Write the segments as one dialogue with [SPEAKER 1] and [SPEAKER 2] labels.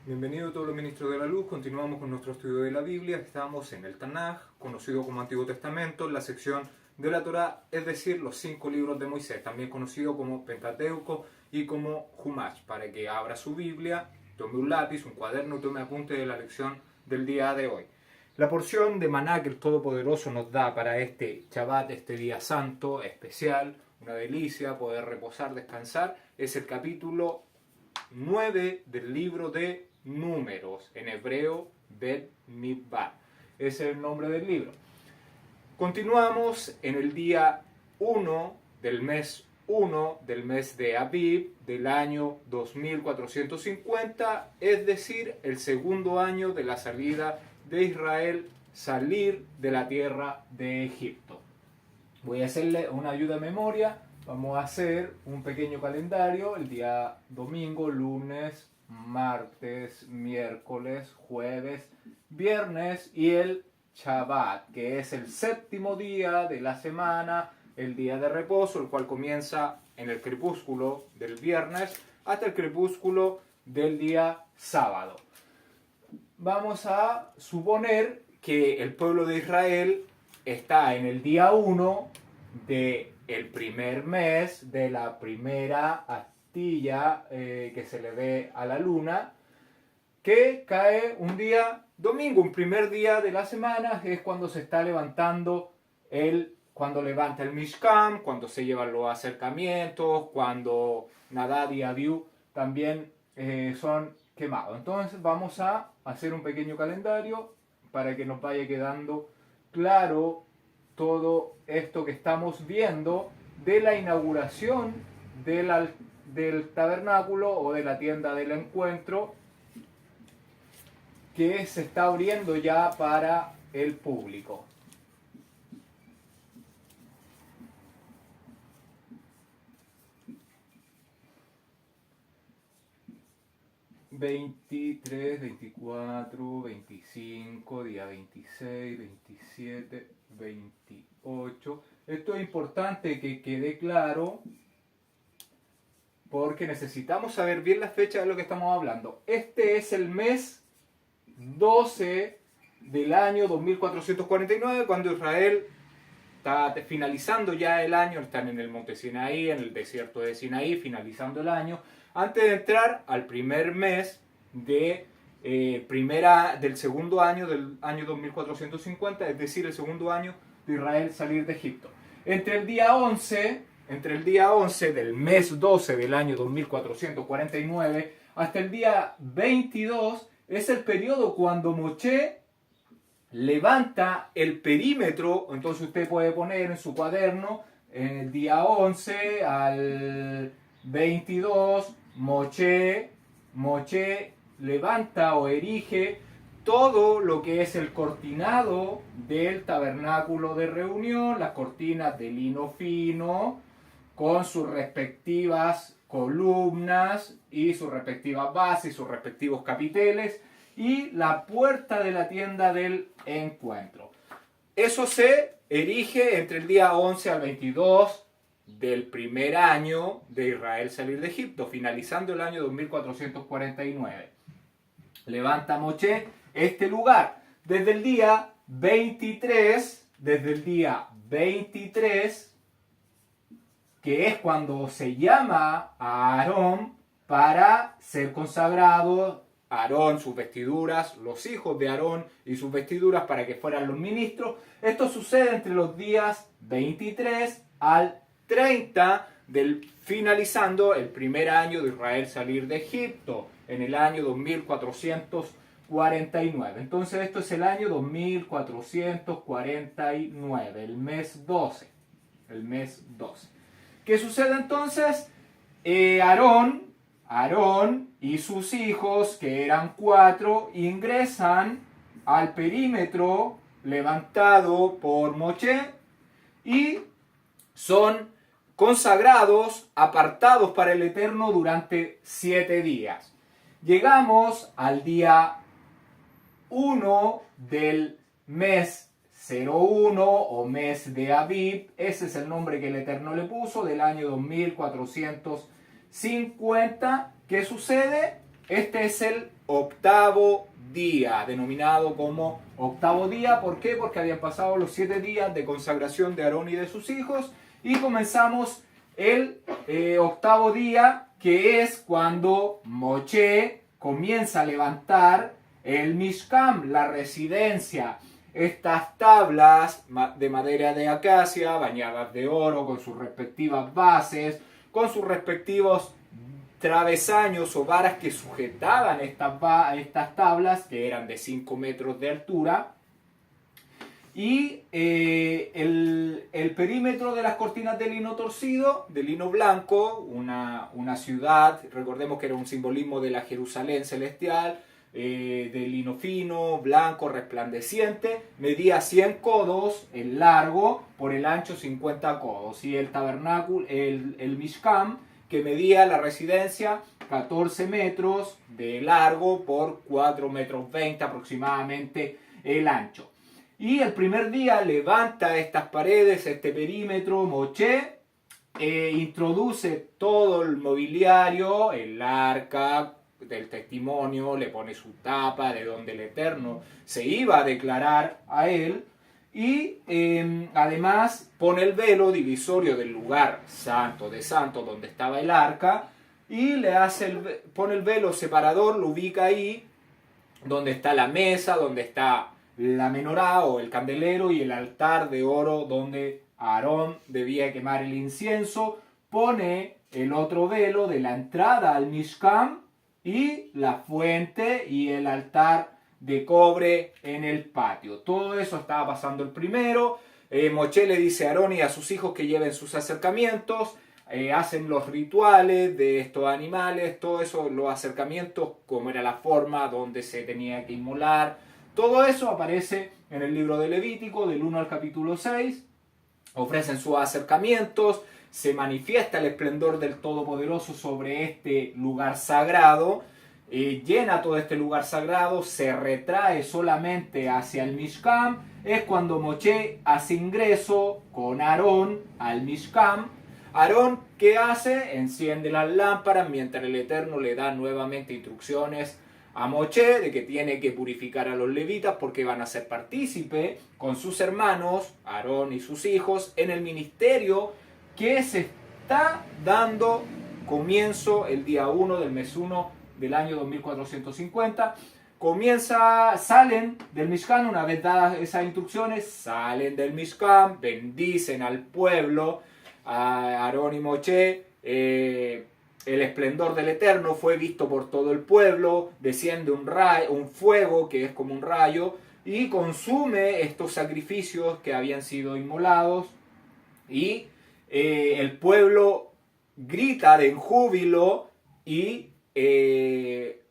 [SPEAKER 1] Bienvenido a todos los ministros de la luz. Continuamos con nuestro estudio de la Biblia. Estamos en el Tanaj, conocido como Antiguo Testamento, en la sección de la Torá, es decir, los 5 libros de Moisés, también conocido como Pentateuco y como Humash, para que abra su Biblia, tome un lápiz, un cuaderno y tome apunte de la lección del día de hoy. La porción de maná que el Todopoderoso nos da para este Shabbat, este día santo, especial, una delicia, poder reposar, descansar, es el capítulo 9 del libro de Números, en hebreo Bet Midbar. Ese es el nombre del libro. Continuamos en el día 1 del mes de Abib del año 2450, es decir, el segundo año de la salida de Israel, salir de la tierra de Egipto. Voy a hacerle una ayuda de memoria. Vamos a hacer un pequeño calendario, el día domingo, lunes, martes, miércoles, jueves, viernes y el Shabbat, que es el séptimo día de la semana, el día de reposo, el cual comienza en el crepúsculo del viernes hasta el crepúsculo del día sábado. Vamos a suponer que el pueblo de Israel está en el día 1 del primer mes de la primera astilla que se le ve a la luna, que cae un día domingo, un primer día de la semana, es cuando se está levantando cuando levanta el Mishkan, cuando se llevan los acercamientos, cuando Nadab y Abiú también son quemados. Entonces vamos a hacer un pequeño calendario para que nos vaya quedando claro todo esto que estamos viendo de la inauguración del tabernáculo o de la tienda del encuentro, que se está abriendo ya para el público. ...23, 24, 25, día 26, 27, 28... Esto es importante que quede claro, porque necesitamos saber bien la fecha de lo que estamos hablando. Este es el mes 12 del año 2449, cuando Israel está finalizando ya el año, están en el monte Sinaí, en el desierto de Sinaí, finalizando el año, antes de entrar al primer mes del segundo año del año 2450, es decir, el segundo año de Israel salir de Egipto. Entre el día 11 del mes 12 del año 2449 hasta el día 22 es el periodo cuando Moshe levanta el perímetro. Entonces usted puede poner en su cuaderno en el día 11 al 22 Moshe levanta o erige todo lo que es el cortinado del tabernáculo de reunión, las cortinas de lino fino, con sus respectivas columnas y sus respectivas bases y sus respectivos capiteles, y la puerta de la tienda del encuentro. Eso se erige entre el día 11 al 22 del primer año de Israel salir de Egipto, finalizando el año 2449. Levanta Moshe este lugar desde el día 23, que es cuando se llama a Aarón para ser consagrado. Aarón, sus vestiduras, los hijos de Aarón y sus vestiduras para que fueran los ministros. Esto sucede entre los días 23 al 30 finalizando el primer año de Israel salir de Egipto, en el año 2449. Entonces esto es el año 2449, el mes 12. ¿Qué sucede entonces? Aarón y sus hijos, que eran 4, ingresan al perímetro levantado por Moshe y son consagrados, apartados para el Eterno durante 7 días. Llegamos al día 1 del mes 01 o mes de Abib, ese es el nombre que el Eterno le puso, del año 2450. ¿Qué sucede? este es el octavo día, denominado como octavo día. ¿Por qué? Porque habían pasado los 7 días de consagración de Aarón y de sus hijos. Y comenzamos el octavo día, que es cuando Moshe comienza a levantar el Mishkan, la residencia. Estas tablas de madera de acacia, bañadas de oro, con sus respectivas bases, con sus respectivos travesaños o varas que sujetaban estas tablas, que eran de 5 metros de altura. Y el perímetro de las cortinas de lino torcido, de lino blanco, una ciudad, recordemos que era un simbolismo de la Jerusalén celestial, de lino fino, blanco, resplandeciente, medía 100 codos el largo, por el ancho 50 codos. Y el tabernáculo, el Mishkan, que medía la residencia 14 metros de largo por 4 metros 20 aproximadamente el ancho. Y el primer día levanta estas paredes, este perímetro, Moshe, introduce todo el mobiliario, el arca del testimonio, le pone su tapa de donde el Eterno se iba a declarar a él, y además pone el velo divisorio del lugar santo de santo donde estaba el arca, y pone el velo separador, lo ubica ahí donde está la mesa, donde está la menorá o el candelero, y el altar de oro donde Aarón debía quemar el incienso. Pone el otro velo de la entrada al Mishkan y la fuente y el altar de cobre en el patio. Todo eso estaba pasando el primero. Moshe le dice a Aarón y a sus hijos que lleven sus acercamientos. Hacen los rituales de estos animales, todo eso, los acercamientos, como era la forma donde se tenía que inmolar. Todo eso aparece en el libro de Levítico, del 1 al capítulo 6. Ofrecen sus acercamientos, se manifiesta el esplendor del Todopoderoso sobre este lugar sagrado, llena todo este lugar sagrado, se retrae solamente hacia el Mishkan. Es cuando Moshe hace ingreso con Aarón al Mishkan. Aarón, ¿qué hace? Enciende las lámparas mientras el Eterno le da nuevamente instrucciones a Moshe de que tiene que purificar a los levitas, porque van a ser partícipe con sus hermanos, Aarón y sus hijos, en el ministerio que se está dando comienzo el día 1 del mes 1 del año 2450. Salen del Mishkan, una vez dadas esas instrucciones, salen del Mishkan, bendicen al pueblo, a Aarón y Moshe. El esplendor del Eterno fue visto por todo el pueblo, desciende un fuego que es como un rayo y consume estos sacrificios que habían sido inmolados, y el pueblo grita en júbilo y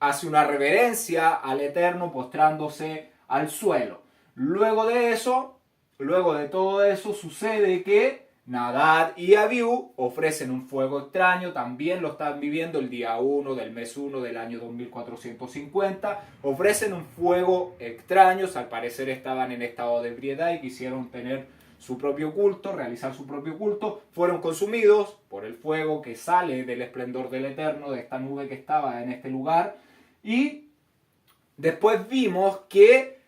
[SPEAKER 1] hace una reverencia al Eterno postrándose al suelo. Luego de todo eso sucede que Nadab y Abiú ofrecen un fuego extraño. También lo están viviendo el día 1 del mes 1 del año 2450. Ofrecen un fuego extraño. Al parecer estaban en estado de ebriedad y quisieron tener su propio culto, realizar su propio culto. Fueron consumidos por el fuego que sale del esplendor del Eterno, de esta nube que estaba en este lugar. Y después vimos que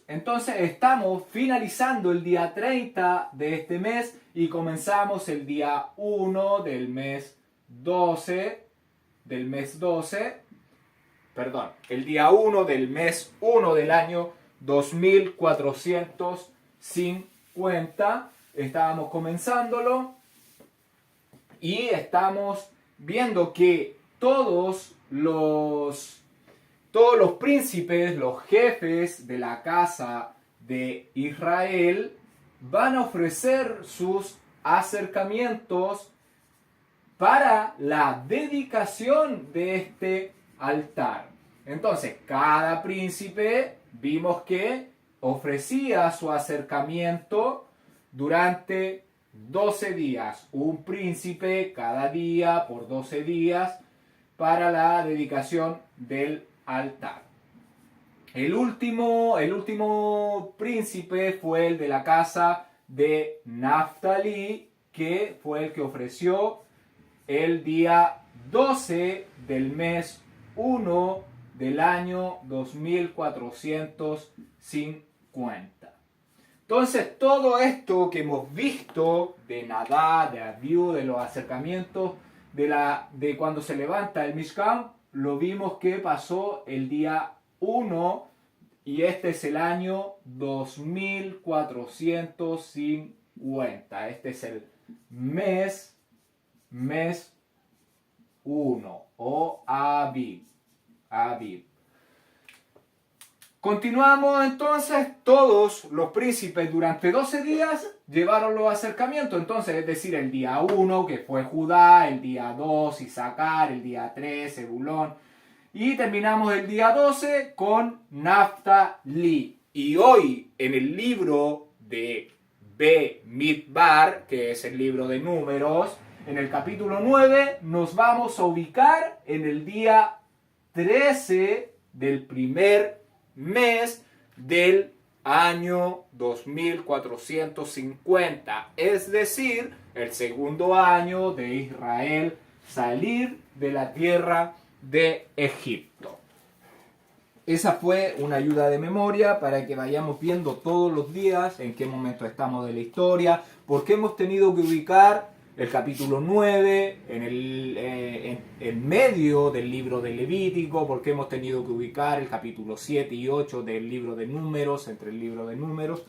[SPEAKER 1] entonces estamos finalizando el día 30 de este mes y comenzamos el día 1 del mes 12, el día 1 del mes 1 del año 2450. Estábamos comenzándolo y estamos viendo que todos los príncipes, los jefes de la casa de Israel, van a ofrecer sus acercamientos para la dedicación de este altar. Entonces, cada príncipe vimos que ofrecía su acercamiento durante 12 días. Un príncipe cada día por 12 días para la dedicación del altar. El último príncipe fue el de la casa de Naftali, que fue el que ofreció el día 12 del mes 1 del año 2450. Entonces, todo esto que hemos visto de Nadab, de Abiú, de los acercamientos, de cuando se levanta el Mishkan, lo vimos que pasó el día 1 y este es el año 2450. Este es el mes 1 o Abib. Continuamos entonces, todos los príncipes durante 12 días llevaron los acercamientos, entonces es decir, el día 1 que fue Judá, el día 2 Isaacar, el día 3 Zebulón y terminamos el día 12 con Naftali. Y hoy en el libro de Bemidbar, que es el libro de números, en el capítulo 9 nos vamos a ubicar en el día 13 del primer mes del año 2450, es decir, el segundo año de Israel salir de la tierra de Egipto. Esa fue una ayuda de memoria para que vayamos viendo todos los días en qué momento estamos de la historia, porque hemos tenido que ubicar el capítulo 9 en medio del libro de Levítico, porque hemos tenido que ubicar el capítulo 7 y 8 del libro de Números, entre el libro de Números.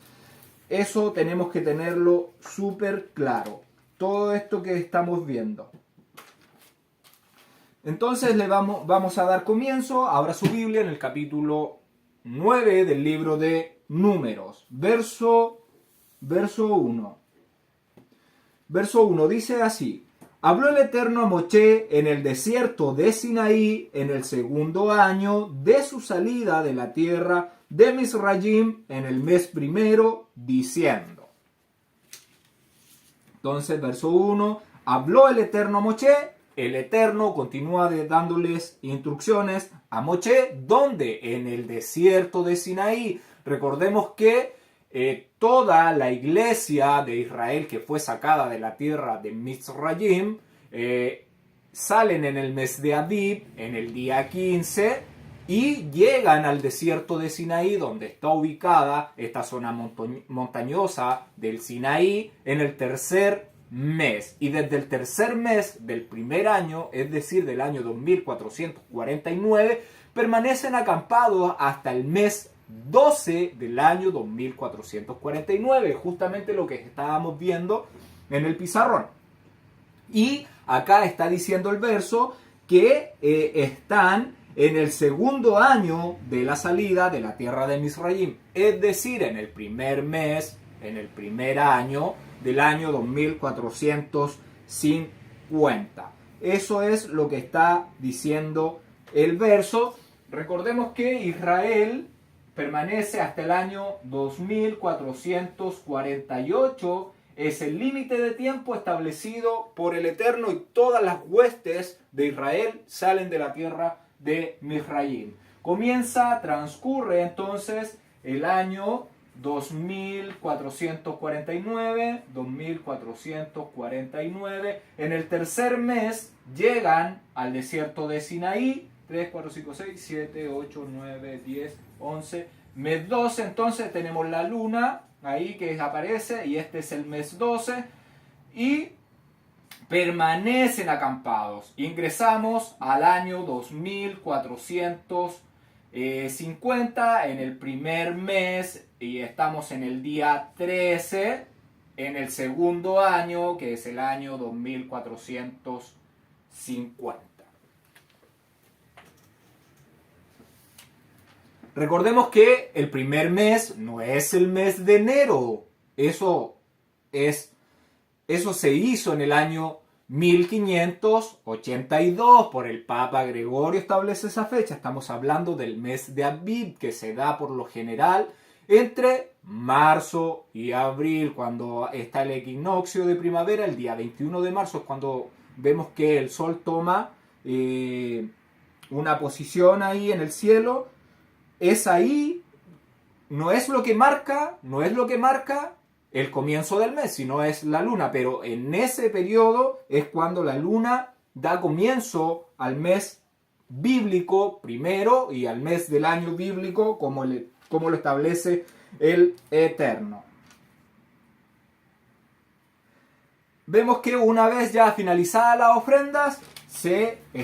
[SPEAKER 1] Eso tenemos que tenerlo súper claro, todo esto que estamos viendo. Entonces vamos a dar comienzo, abra su Biblia en el capítulo 9 del libro de Números, verso 1. Verso 1 dice así: Habló el Eterno a Moshe en el desierto de Sinaí en el segundo año de su salida de la tierra de Misrayim en el mes primero, diciendo. Entonces, verso 1, habló el Eterno a Moshe. El Eterno continúa dándoles instrucciones a Moshe, ¿dónde? En el desierto de Sinaí. Recordemos que toda la iglesia de Israel que fue sacada de la tierra de Mizrayim salen en el mes de Abib, en el día 15, y llegan al desierto de Sinaí, donde está ubicada esta zona montañosa del Sinaí, en el tercer mes. Y desde el tercer mes del primer año, es decir, del año 2449, permanecen acampados hasta el mes 12 del año 2449, justamente lo que estábamos viendo en el pizarrón. Y acá está diciendo el verso que están en el segundo año de la salida de la tierra de Misrayim, es decir, en el primer mes, en el primer año del año 2450. Eso es lo que está diciendo el verso. Recordemos que Israel permanece hasta el año 2448, es el límite de tiempo establecido por el Eterno y todas las huestes de Israel salen de la tierra de Misrayim. Transcurre entonces el año 2449, en el tercer mes llegan al desierto de Sinaí, 3, 4, 5, 6, 7, 8, 9, 10, 11. Mes 12, entonces tenemos la luna ahí que aparece y este es el mes 12 y permanecen acampados. Ingresamos al año 2450 en el primer mes y estamos en el día 13 en el segundo año, que es el año 2450. Recordemos que el primer mes no es el mes de enero. Eso se hizo en el año 1582 por el Papa Gregorio, establece esa fecha. Estamos hablando del mes de Abib, que se da por lo general entre marzo y abril, cuando está el equinoccio de primavera. El día 21 de marzo es cuando vemos que el sol toma una posición ahí en el cielo. Es ahí, no es lo que marca el comienzo del mes, sino es la luna, pero en ese periodo es cuando la luna da comienzo al mes bíblico primero y al mes del año bíblico como lo establece el Eterno. Vemos que una vez ya finalizadas las ofrendas, se le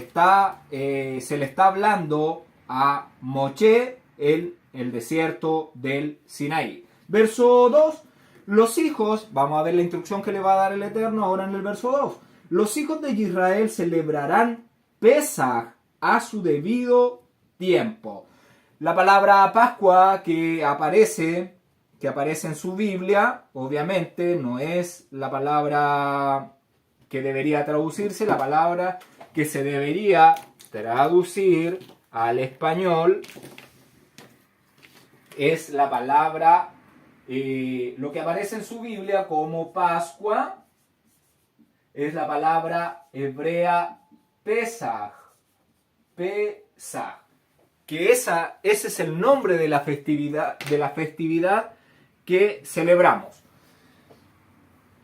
[SPEAKER 1] está hablando a Moshe en el desierto del Sinaí. Verso 2. Los hijos, vamos a ver la instrucción que le va a dar el Eterno ahora en el verso 2. Los hijos de Israel celebrarán Pesaj a su debido tiempo. La palabra Pascua que aparece en su Biblia, obviamente no es la palabra que debería traducirse, la palabra que se debería traducir al español es la palabra, lo que aparece en su Biblia como Pascua, es la palabra hebrea Pesaj, que ese es el nombre de la festividad que celebramos.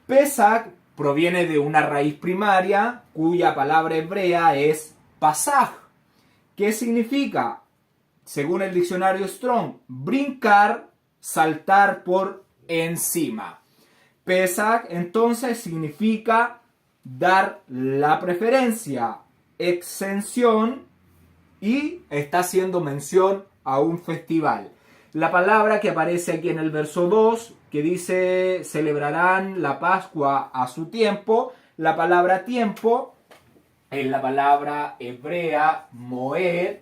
[SPEAKER 1] Pesaj proviene de una raíz primaria cuya palabra hebrea es pasaj, que significa, según el diccionario Strong, brincar, saltar por encima. Pesaj entonces significa dar la preferencia, exención, y está haciendo mención a un festival. La palabra que aparece aquí en el verso 2, que dice celebrarán la Pascua a su tiempo, la palabra tiempo es la palabra hebrea moed,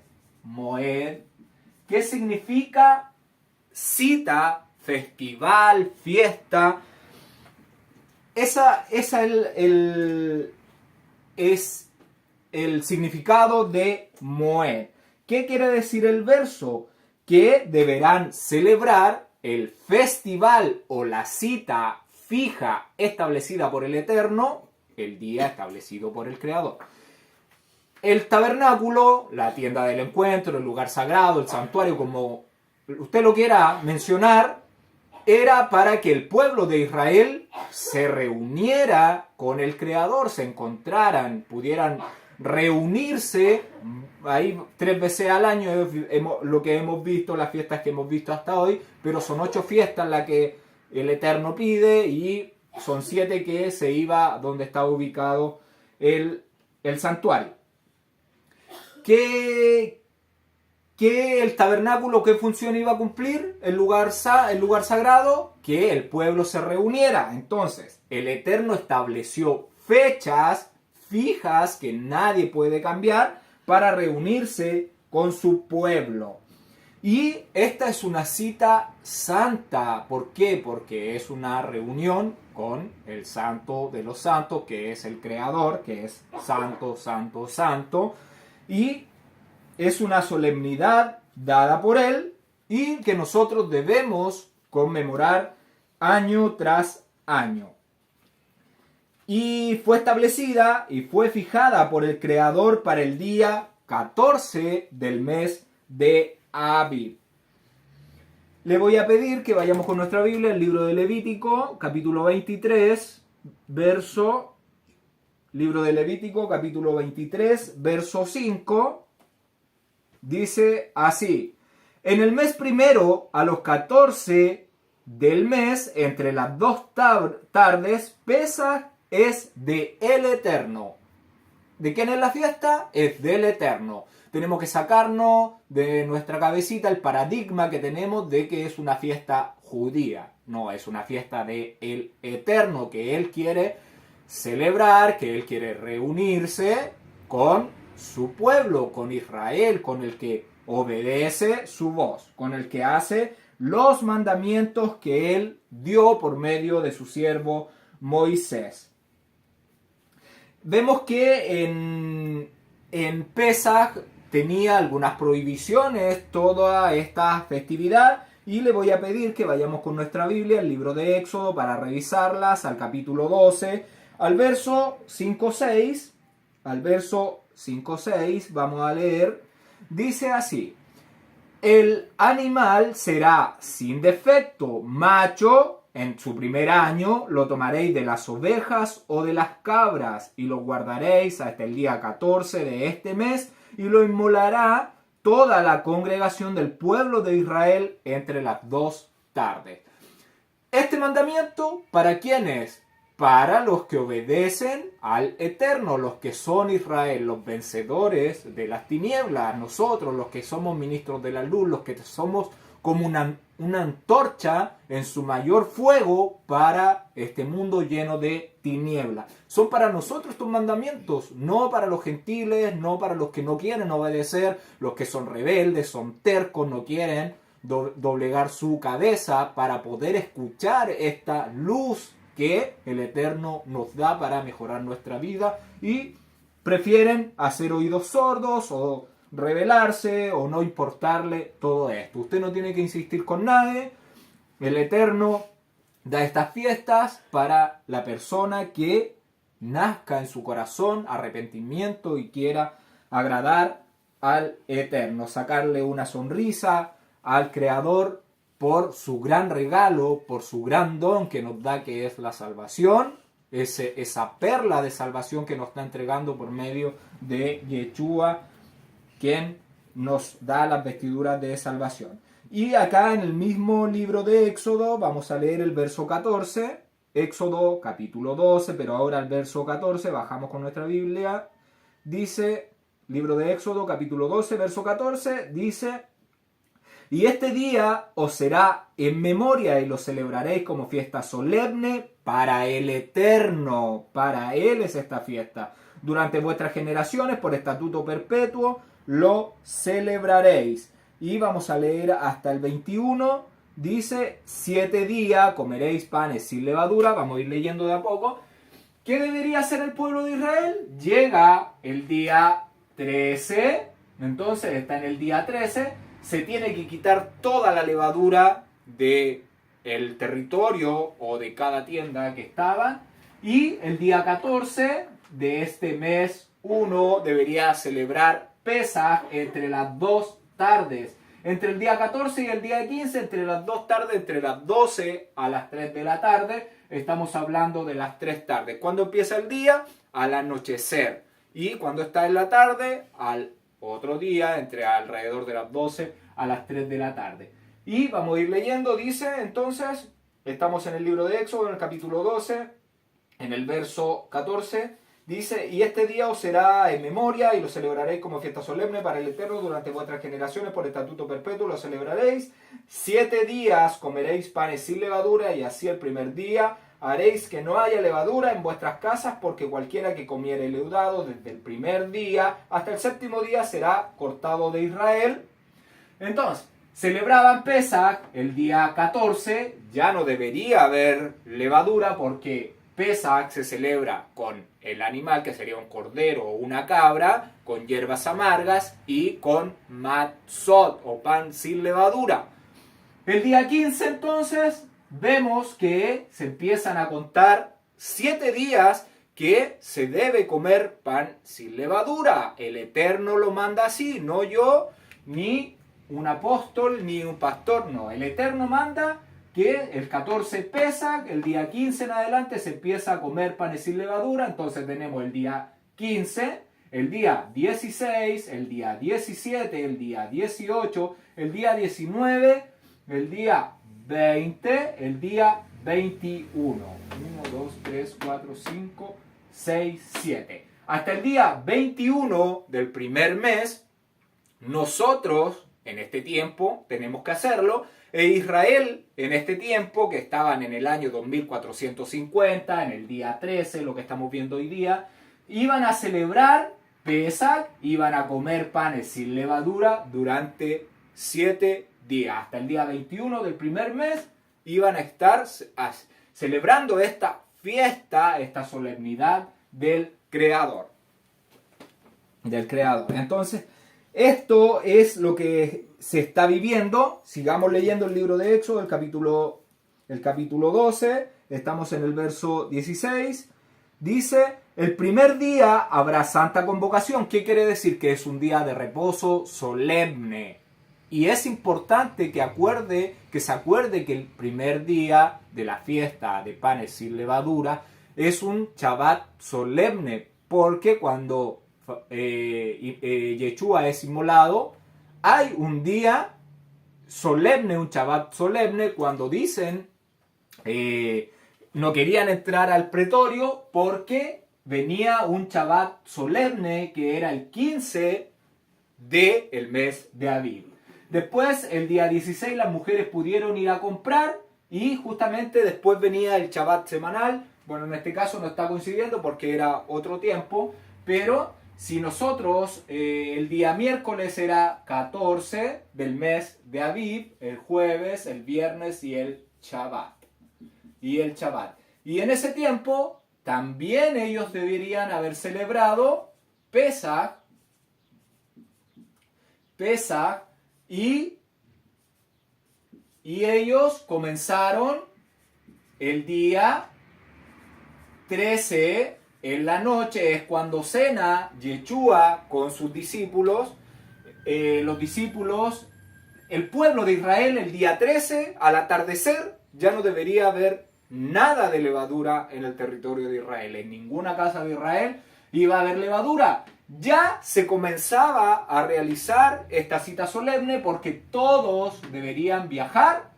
[SPEAKER 1] que significa cita, festival, fiesta. Esa es el significado de Moed. ¿Qué quiere decir el verso? Que deberán celebrar el festival o la cita fija establecida por el Eterno, el día establecido por el Creador. El tabernáculo, la tienda del encuentro, el lugar sagrado, el santuario, como usted lo quiera mencionar, era para que el pueblo de Israel se reuniera con el Creador, se encontraran, pudieran reunirse ahí 3 veces al año, lo que hemos visto, las fiestas que hemos visto hasta hoy, pero son 8 fiestas las que el Eterno pide y son 7 que se iba donde estaba ubicado el santuario. ¿Qué el tabernáculo, qué función iba a cumplir? El lugar sagrado, que el pueblo se reuniera. Entonces, el Eterno estableció fechas fijas que nadie puede cambiar para reunirse con su pueblo. Y esta es una cita santa. ¿Por qué? Porque es una reunión con el Santo de los Santos, que es el Creador, que es santo, santo, santo. Y es una solemnidad dada por Él y que nosotros debemos conmemorar año tras año. Y fue establecida y fue fijada por el Creador para el día 14 del mes de Abib. Le voy a pedir que vayamos con nuestra Biblia, el libro de Levítico, capítulo 23, libro de Levítico, capítulo 23, verso 5, dice así: en el mes primero, a los 14 del mes, entre las 2 tardes, Pesaj es de el Eterno. ¿De quién es la fiesta? Es del Eterno. Tenemos que sacarnos de nuestra cabecita el paradigma que tenemos de que es una fiesta judía. No, es una fiesta de el Eterno, que Él quiere celebrar, que Él quiere reunirse con su pueblo, con Israel, con el que obedece su voz, con el que hace los mandamientos que Él dio por medio de su siervo Moisés. Vemos que en Pesaj tenía algunas prohibiciones toda esta festividad y le voy a pedir que vayamos con nuestra Biblia, el libro de Éxodo, para revisarlas al capítulo 12, al verso 5-6, vamos a leer, dice así: el animal será sin defecto, macho. En su primer año lo tomaréis de las ovejas o de las cabras y lo guardaréis hasta el día 14 de este mes y lo inmolará toda la congregación del pueblo de Israel entre las 2 tardes. Este mandamiento, ¿para quién es? Para los que obedecen al Eterno, los que son Israel, los vencedores de las tinieblas, nosotros, los que somos ministros de la luz, los que somos como una antorcha en su mayor fuego para este mundo lleno de tinieblas. Son para nosotros estos mandamientos, no para los gentiles, no para los que no quieren obedecer, los que son rebeldes, son tercos, no quieren doblegar su cabeza para poder escuchar esta luz que el Eterno nos da para mejorar nuestra vida, y prefieren hacer oídos sordos o rebelarse o no importarle todo esto. Usted no tiene que insistir con nadie. El Eterno da estas fiestas para la persona que nazca en su corazón arrepentimiento y quiera agradar al Eterno, sacarle una sonrisa al Creador por su gran regalo, por su gran don que nos da, que es la salvación, esa perla de salvación que nos está entregando por medio de Yeshua, quien nos da las vestiduras de salvación. Y acá en el mismo libro de Éxodo vamos a leer el verso 14, Éxodo capítulo 12, pero ahora el verso 14, bajamos con nuestra Biblia, dice, libro de Éxodo capítulo 12, verso 14, dice: y este día os será en memoria y lo celebraréis como fiesta solemne para el Eterno. Para Él es esta fiesta. Durante vuestras generaciones, por estatuto perpetuo, lo celebraréis. Y vamos a leer hasta el 21. Dice: 7 días comeréis panes sin levadura. Vamos a ir leyendo de a poco. ¿Qué debería hacer el pueblo de Israel? Llega el día 13. Entonces está en el día 13. Se tiene que quitar toda la levadura del territorio o de cada tienda que estaba. Y el día 14 de este mes 1 debería celebrar Pesaj entre las 2 tardes. Entre el día 14 y el día 15, entre las 2 tardes, entre las 12 a las 3 de la tarde, estamos hablando de las 3 tardes. ¿Cuándo empieza el día? Al anochecer. Y cuando está en la tarde, al otro día, entre alrededor de las 12 a las 3 de la tarde. Y vamos a ir leyendo, dice, entonces, estamos en el libro de Éxodo, en el capítulo 12, en el verso 14, dice: y este día os será en memoria y lo celebraréis como fiesta solemne para el Eterno durante vuestras generaciones, por estatuto perpetuo lo celebraréis. 7 días comeréis panes sin levadura, y así el primer día haréis que no haya levadura en vuestras casas, porque cualquiera que comiere leudado desde el primer día hasta el 7º día será cortado de Israel. Entonces, celebraban Pesaj el día 14, ya no debería haber levadura porque Pesaj se celebra con el animal, que sería un cordero o una cabra, con hierbas amargas y con matzot o pan sin levadura. El día 15 entonces vemos que se empiezan a contar 7 días que se debe comer pan sin levadura. El Eterno lo manda así, no yo, ni un apóstol, ni un pastor, no. El Eterno manda que el 14 Pesaj, el día 15 en adelante se empieza a comer panes sin levadura. Entonces tenemos el día 15, el día 16, el día 17, el día 18, el día 19, el día 20, el día 21. 1, 2, 3, 4, 5, 6, 7. Hasta el día 21 del primer mes, nosotros en este tiempo tenemos que hacerlo. E Israel en este tiempo, que estaban en el año 2450, en el día 13, lo que estamos viendo hoy día, iban a celebrar Pesaj, iban a comer panes sin levadura durante 7 días. Hasta el día 21 del primer mes iban a estar celebrando esta fiesta, esta solemnidad del Creador. Entonces, esto es lo que se está viviendo. Sigamos leyendo el libro de Éxodo, el capítulo 12. Estamos en el verso 16. Dice: el primer día habrá santa convocación. ¿Qué quiere decir? Que es un día de reposo solemne. Y es importante que se acuerde que el primer día de la fiesta de panes sin levadura es un Shabbat solemne. Porque cuando Yeshua es inmolado, hay un día solemne, un Shabbat solemne, cuando dicen no querían entrar al pretorio porque venía un Shabbat solemne que era el 15 del mes de Aviv. Después, el día 16, las mujeres pudieron ir a comprar y justamente después venía el Shabbat semanal. Bueno, en este caso no está coincidiendo porque era otro tiempo, pero si nosotros el día miércoles era 14 del mes de Aviv, el jueves, el viernes y el Shabbat. Y en ese tiempo también ellos deberían haber celebrado Pesach y ellos comenzaron el día 13 en la noche, es cuando cena Yeshua con sus discípulos. Los discípulos, el pueblo de Israel, el día 13 al atardecer ya no debería haber nada de levadura en el territorio de Israel. En ninguna casa de Israel iba a haber levadura. Ya se comenzaba a realizar esta cita solemne porque todos deberían viajar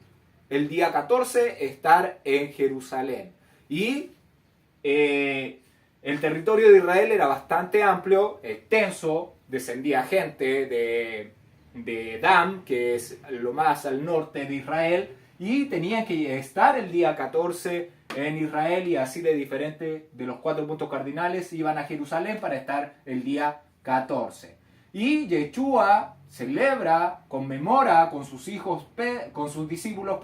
[SPEAKER 1] el día 14, estar en Jerusalén. Y el territorio de Israel era bastante amplio, extenso, descendía gente de Edam, que es lo más al norte de Israel, y tenían que estar el día 14 en Israel, y así de diferente de los 4 puntos cardinales iban a Jerusalén para estar el día 14. Y Yeshua celebra, conmemora con sus hijos, con sus discípulos,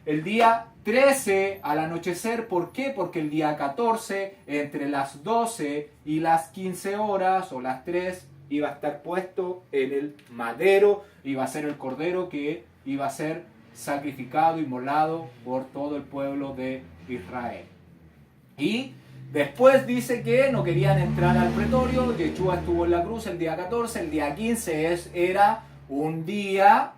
[SPEAKER 1] el día 13 al anochecer. ¿Por qué? Porque el día 14, entre las 12 y las 15 horas o las 3, iba a estar puesto en el madero, iba a ser el cordero que iba a ser sacrificado, inmolado por todo el pueblo de Israel. Y después dice que no querían entrar al pretorio. Yeshua estuvo en la cruz el día 14, el día 15 era un día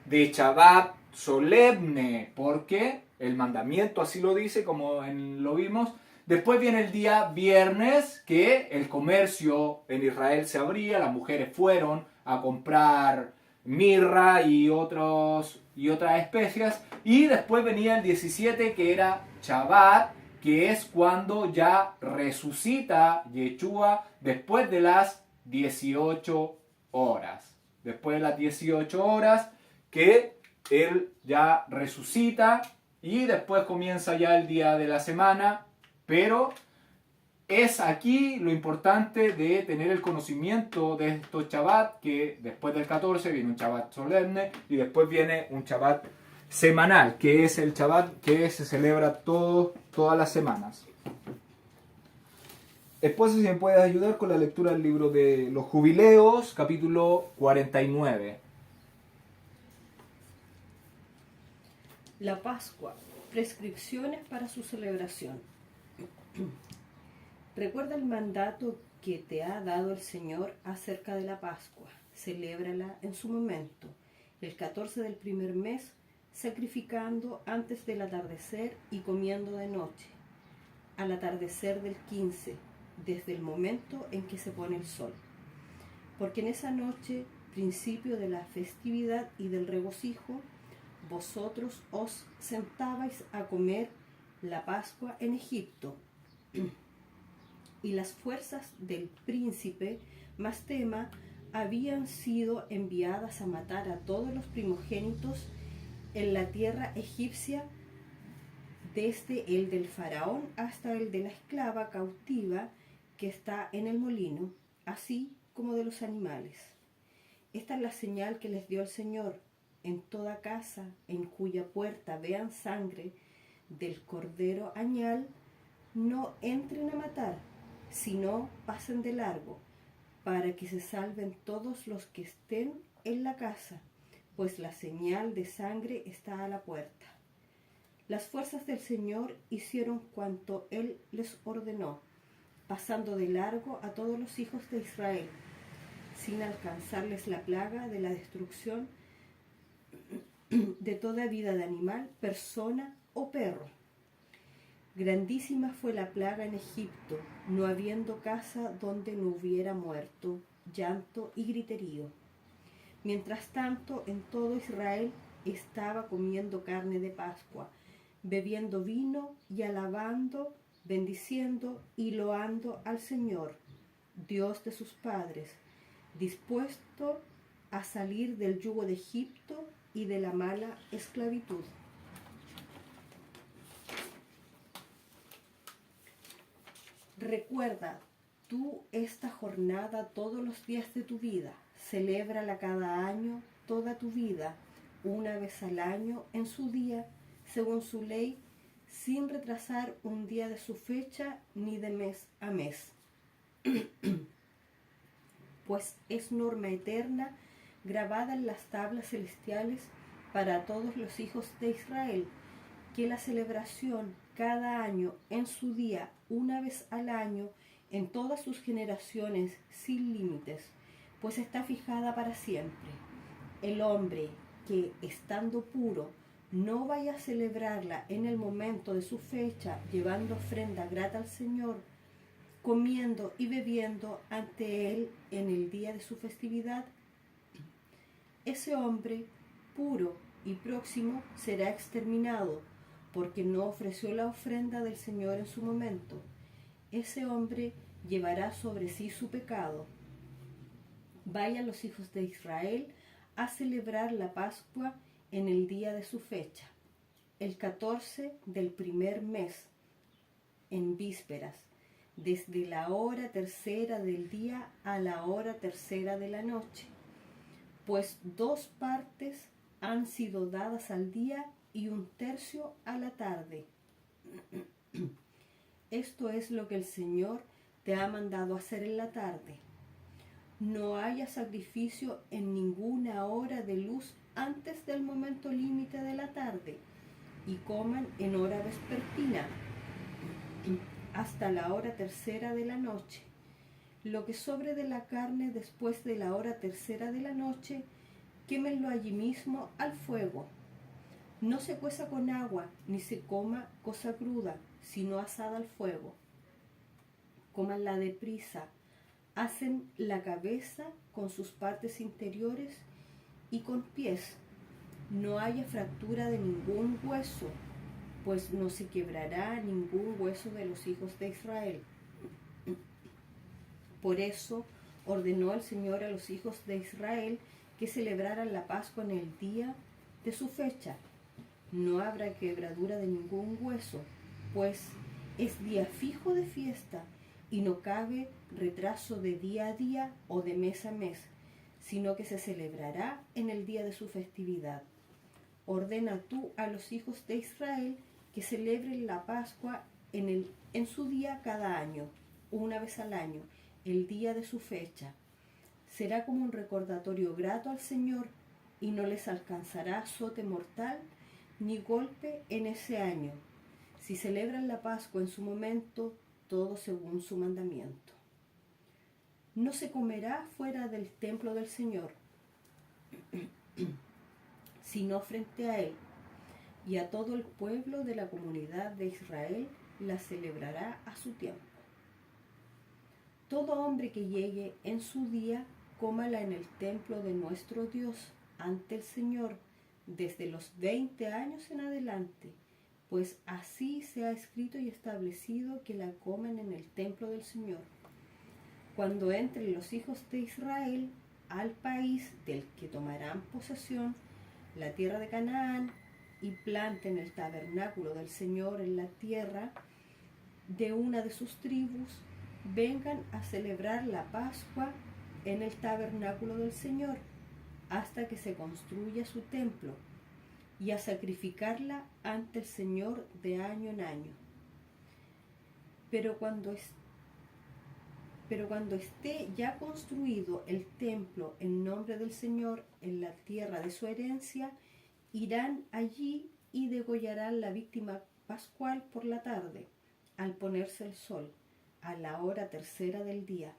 [SPEAKER 1] de Shabbat solemne, porque el mandamiento así lo dice, como lo vimos. Después viene el día viernes, que el comercio en Israel se abría, las mujeres fueron a comprar mirra y otras especias, y después venía el 17, que era Shabbat, que es cuando ya resucita Yeshua después de las 18 horas. Después de las 18 horas que él ya resucita, y después comienza ya el día de la semana. Pero es aquí lo importante de tener el conocimiento de estos Shabbat, que después del 14 viene un Shabbat solemne y después viene un Shabbat semanal, que es el Shabbat que se celebra todas las semanas. Después, si me puedes ayudar con la lectura del libro de los Jubileos, capítulo 49.
[SPEAKER 2] La Pascua, prescripciones para su celebración. Recuerda el mandato que te ha dado el Señor acerca de la Pascua. Celébrala en su momento, el 14 del primer mes, sacrificando antes del atardecer y comiendo de noche, al atardecer del 15, desde el momento en que se pone el sol. Porque en esa noche, principio de la festividad y del regocijo, vosotros os sentabais a comer la Pascua en Egipto, y las fuerzas del príncipe Mastema habían sido enviadas a matar a todos los primogénitos en la tierra egipcia, desde el del faraón hasta el de la esclava cautiva que está en el molino, así como de los animales. Esta es la señal que les dio el Señor: en toda casa en cuya puerta vean sangre del cordero añal, no entren a matar, sino pasen de largo, para que se salven todos los que estén en la casa, pues la señal de sangre está a la puerta. Las fuerzas del Señor hicieron cuanto Él les ordenó, pasando de largo a todos los hijos de Israel, sin alcanzarles la plaga de la destrucción de toda vida de animal, persona o perro. Grandísima fue la plaga en Egipto, no habiendo casa donde no hubiera muerto, llanto y griterío. Mientras tanto, en todo Israel estaba comiendo carne de Pascua, bebiendo vino y alabando, bendiciendo y loando al Señor, Dios de sus padres, dispuesto a salir del yugo de Egipto y de la mala esclavitud. Recuerda tú esta jornada todos los días de tu vida, celébrala cada año toda tu vida, una vez al año en su día, según su ley, sin retrasar un día de su fecha ni de mes a mes. Pues es norma eterna grabada en las tablas celestiales para todos los hijos de Israel, que la celebración cada año en su día, una vez al año, en todas sus generaciones, sin límites, pues está fijada para siempre. El hombre que, estando puro, no vaya a celebrarla en el momento de su fecha, llevando ofrenda grata al Señor, comiendo y bebiendo ante Él en el día de su festividad, ese hombre puro y próximo será exterminado, porque no ofreció la ofrenda del Señor en su momento. Ese hombre llevará sobre sí su pecado. Vayan los hijos de Israel a celebrar la Pascua en el día de su fecha, el 14 del primer mes, en vísperas, desde la hora tercera del día a la hora tercera de la noche, pues 2 partes han sido dadas al día y 1/3 a la tarde. Esto es lo que el Señor te ha mandado hacer en la tarde. No haya sacrificio en ninguna hora de luz antes del momento límite de la tarde, y coman en hora vespertina hasta la hora tercera de la noche. Lo que sobre de la carne después de la hora tercera de la noche, quémenlo allí mismo al fuego. No se cueza con agua, ni se coma cosa cruda, sino asada al fuego. Cómanla deprisa. Hacen la cabeza con sus partes interiores y con pies. No haya fractura de ningún hueso, pues no se quebrará ningún hueso de los hijos de Israel. Por eso ordenó el Señor a los hijos de Israel que celebraran la Pascua en el día de su fecha. No habrá quebradura de ningún hueso, pues es día fijo de fiesta, y no cabe retraso de día a día o de mes a mes, sino que se celebrará en el día de su festividad. Ordena tú a los hijos de Israel que celebren la Pascua en su día cada año, una vez al año, el día de su fecha. Será como un recordatorio grato al Señor, y no les alcanzará azote mortal ni golpe en ese año, si celebran la Pascua en su momento, todo según su mandamiento. No se comerá fuera del templo del Señor, sino frente a Él, y a todo el pueblo de la comunidad de Israel la celebrará a su tiempo. Todo hombre que llegue en su día, cómala en el templo de nuestro Dios, ante el Señor, desde los 20 años en adelante, pues así se ha escrito y establecido que la comen en el templo del Señor. Cuando entren los hijos de Israel al país del que tomarán posesión, la tierra de Canaán, y planten el tabernáculo del Señor en la tierra de una de sus tribus, vengan a celebrar la Pascua en el tabernáculo del Señor, hasta que se construya su templo, y a sacrificarla ante el Señor de año en año. Pero cuando esté ya construido el templo en nombre del Señor en la tierra de su herencia, irán allí y degollarán la víctima pascual por la tarde, al ponerse el sol, a la hora tercera del día.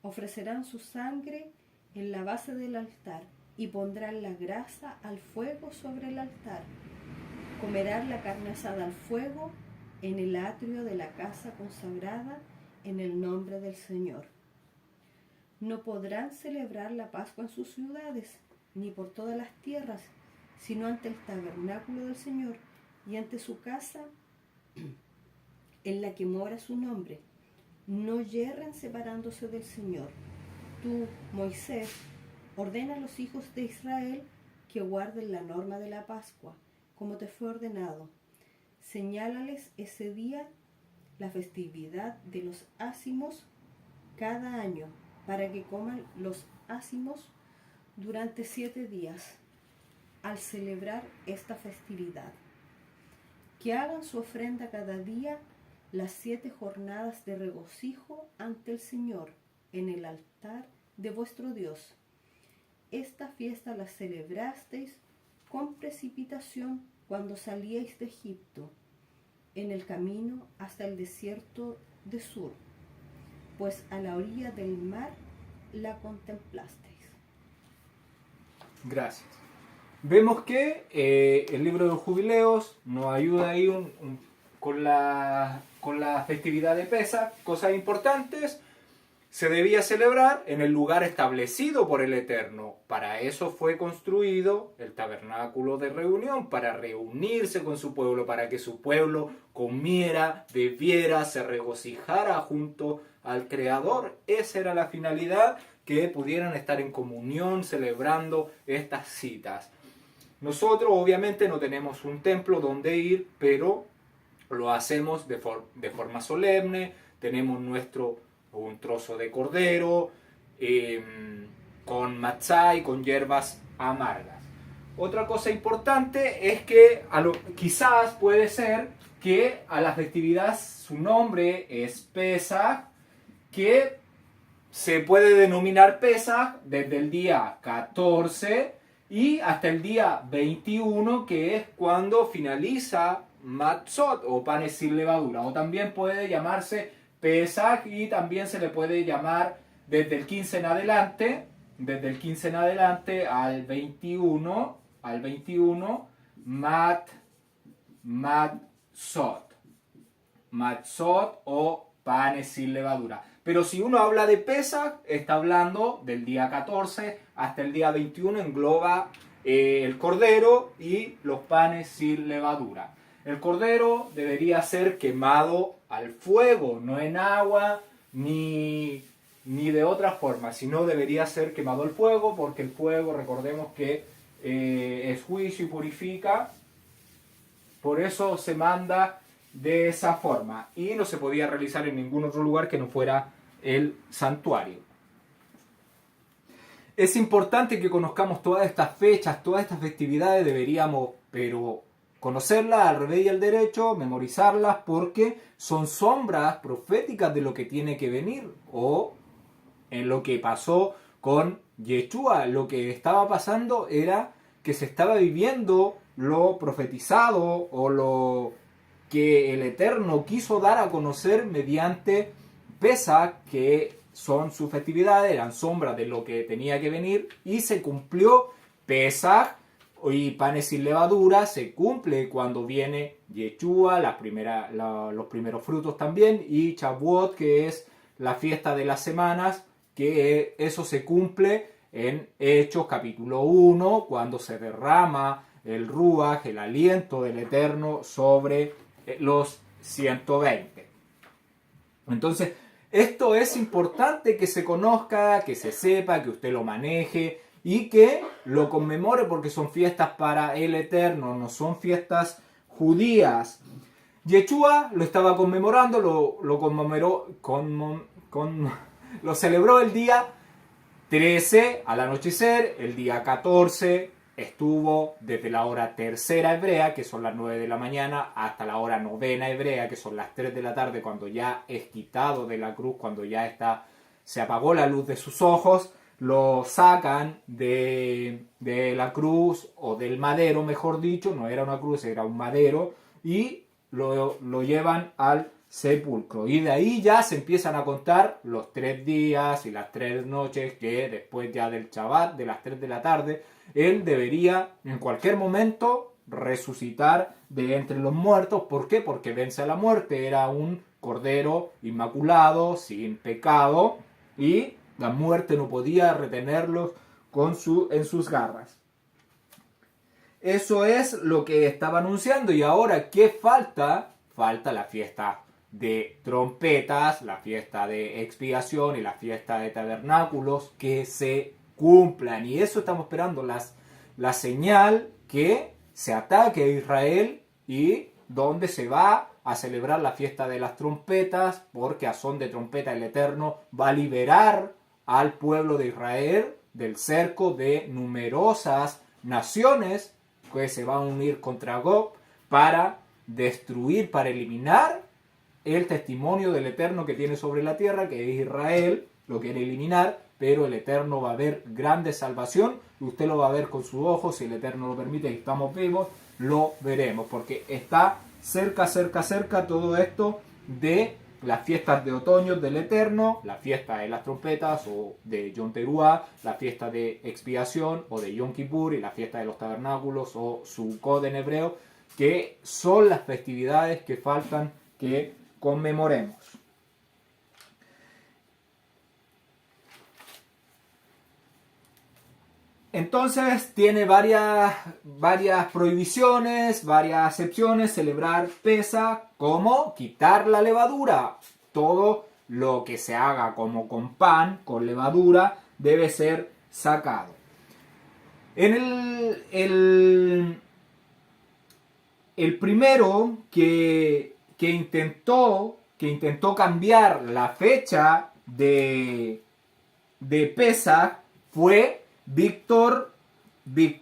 [SPEAKER 2] Ofrecerán su sangre en la base del altar y pondrán la grasa al fuego sobre el altar. Comerán la carne asada al fuego en el atrio de la casa consagrada en el nombre del Señor. No podrán celebrar la Pascua en sus ciudades, ni por todas las tierras, sino ante el tabernáculo del Señor y ante su casa en la que mora su nombre. No yerren separándose del Señor. Tú, Moisés, ordena a los hijos de Israel que guarden la norma de la Pascua, como te fue ordenado. Señálales ese día la festividad de los ácimos cada año, para que coman los ácimos durante 7 días al celebrar esta festividad. Que hagan su ofrenda cada día las 7 jornadas de regocijo ante el Señor en el altar de vuestro Dios. Esta fiesta la celebrasteis con precipitación cuando salíais de Egipto, en el camino hasta el desierto de Sur, pues a la orilla del mar la contemplasteis.
[SPEAKER 1] Gracias. Vemos que el libro de los jubileos nos ayuda ahí con la festividad de Pesaj, cosas importantes. Se debía celebrar en el lugar establecido por el Eterno. Para eso fue construido el tabernáculo de reunión, para reunirse con su pueblo, para que su pueblo comiera, bebiera, se regocijara junto al Creador. Esa era la finalidad, que pudieran estar en comunión celebrando estas citas. Nosotros obviamente no tenemos un templo donde ir, pero lo hacemos de forma solemne. Tenemos un trozo de cordero con matzá y con hierbas amargas. Otra cosa importante es que quizás puede ser que a la festividad su nombre es Pesaj, que se puede denominar Pesaj desde el día 14 y hasta el día 21, que es cuando finaliza Matzot o panes sin levadura, o también puede llamarse Pesaj y también se le puede llamar desde el 15 en adelante al 21 Matzot o panes sin levadura. Pero si uno habla de Pesaj, está hablando del día 14 hasta el día 21, engloba el cordero y los panes sin levadura. El cordero debería ser quemado al fuego, no en agua ni de otra forma, sino debería ser quemado al fuego, porque el fuego, recordemos que es juicio y purifica. Por eso se manda de esa forma y no se podía realizar en ningún otro lugar que no fuera el santuario. Es importante que conozcamos todas estas fechas, todas estas festividades, deberíamos, pero conocerlas al revés y al derecho, memorizarlas, porque son sombras proféticas de lo que tiene que venir, o en lo que pasó con Yeshua. Lo que estaba pasando era que se estaba viviendo lo profetizado o lo que el Eterno quiso dar a conocer mediante Pesaj, que son sus festividades, eran sombras de lo que tenía que venir, y se cumplió Pesaj y panes sin levadura. Se cumple cuando viene Yeshua, los primeros frutos también, y Shavuot, que es la fiesta de las semanas, que eso se cumple en Hechos capítulo 1, cuando se derrama el Ruach, el aliento del Eterno, sobre los 120. Entonces, esto es importante que se conozca, que se sepa, que usted lo maneje y que lo conmemore, porque son fiestas para el Eterno, no son fiestas judías. Yeshua lo estaba conmemorando, lo conmemoró, lo celebró el día 13 al anochecer, el día 14 estuvo desde la hora tercera hebrea, que son las 9 de la mañana, hasta la hora novena hebrea, que son las 3 de la tarde, cuando ya es quitado de la cruz, cuando ya se apagó la luz de sus ojos. Lo sacan de la cruz, o del madero, mejor dicho, no era una cruz, era un madero, y lo llevan al sepulcro. Y de ahí ya se empiezan a contar los 3 días y las 3 noches, que después ya del Shabbat, de las 3 de la tarde, él debería en cualquier momento resucitar de entre los muertos. ¿Por qué? Porque vence a la muerte. Era un cordero inmaculado, sin pecado, y la muerte no podía retenerlo en sus garras. Eso es lo que estaba anunciando. Y ahora, ¿qué falta? Falta la fiesta de trompetas, la fiesta de expiación y la fiesta de tabernáculos que se cumplan. Y eso estamos esperando, la señal que se ataque a Israel y donde se va a celebrar la fiesta de las trompetas, porque a son de trompeta el Eterno va a liberar al pueblo de Israel del cerco de numerosas naciones que se van a unir contra Gog para destruir, para eliminar el testimonio del Eterno que tiene sobre la tierra, que es Israel. Lo quiere eliminar, pero el Eterno va a ver grande salvación, y usted lo va a ver con sus ojos. Si el Eterno lo permite y estamos vivos, lo veremos, porque está cerca todo esto de las fiestas de otoño del Eterno, la fiesta de las trompetas o de Yom Teruah, la fiesta de expiación o de Yom Kippur y la fiesta de los tabernáculos o Sukkot en hebreo, que son las festividades que faltan que conmemoremos. Entonces tiene varias prohibiciones, varias excepciones celebrar Pesaj, como quitar la levadura. Todo lo que se haga como con pan, con levadura, debe ser sacado. El primero que intentó cambiar la fecha de Pesaj fue Víctor I,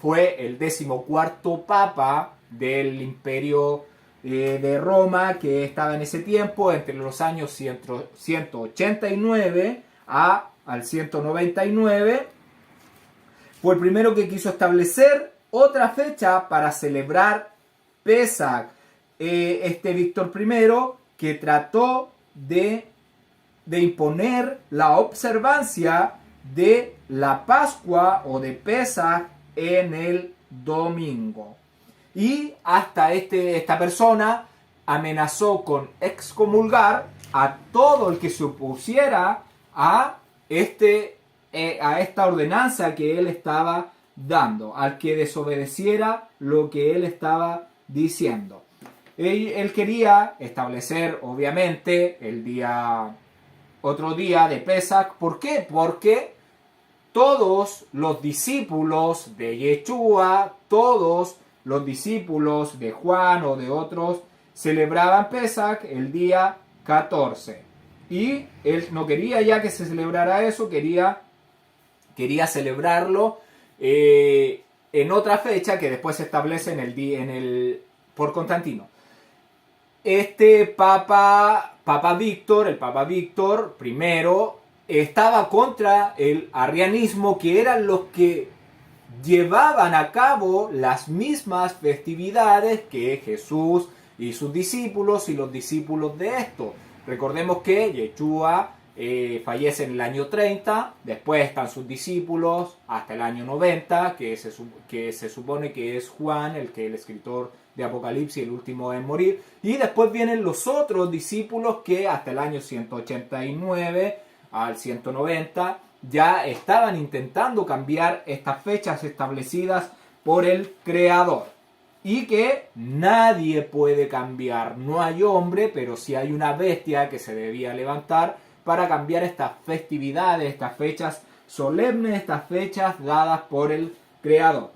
[SPEAKER 1] fue el 14º papa del Imperio de Roma, que estaba en ese tiempo entre los años 189 al 199. Fue el primero que quiso establecer otra fecha para celebrar Pesaj. Víctor I, que trató de imponer la observancia de la Pascua o de Pesaj en el domingo. Y hasta esta persona amenazó con excomulgar a todo el que se opusiera a esta ordenanza que él estaba dando, al que desobedeciera lo que él estaba diciendo. Él quería establecer, obviamente, otro día de Pesaj. ¿Por qué? Porque todos los discípulos de Yeshua, todos los discípulos de Juan o de otros, celebraban Pesaj el día 14. Y él no quería ya que se celebrara eso, quería celebrarlo en otra fecha que después se establece por Constantino. Papa Víctor I, estaba contra el arrianismo, que eran los que llevaban a cabo las mismas festividades que Jesús y sus discípulos y los discípulos de esto. Recordemos que Yeshua fallece en el año 30, después están sus discípulos hasta el año 90, que se supone que es Juan, el escritor de Apocalipsis, el último en morir, y después vienen los otros discípulos que hasta el año 189 al 190 ya estaban intentando cambiar estas fechas establecidas por el Creador, y que nadie puede cambiar. No hay hombre, pero sí hay una bestia que se debía levantar para cambiar estas festividades, estas fechas solemnes, estas fechas dadas por el Creador.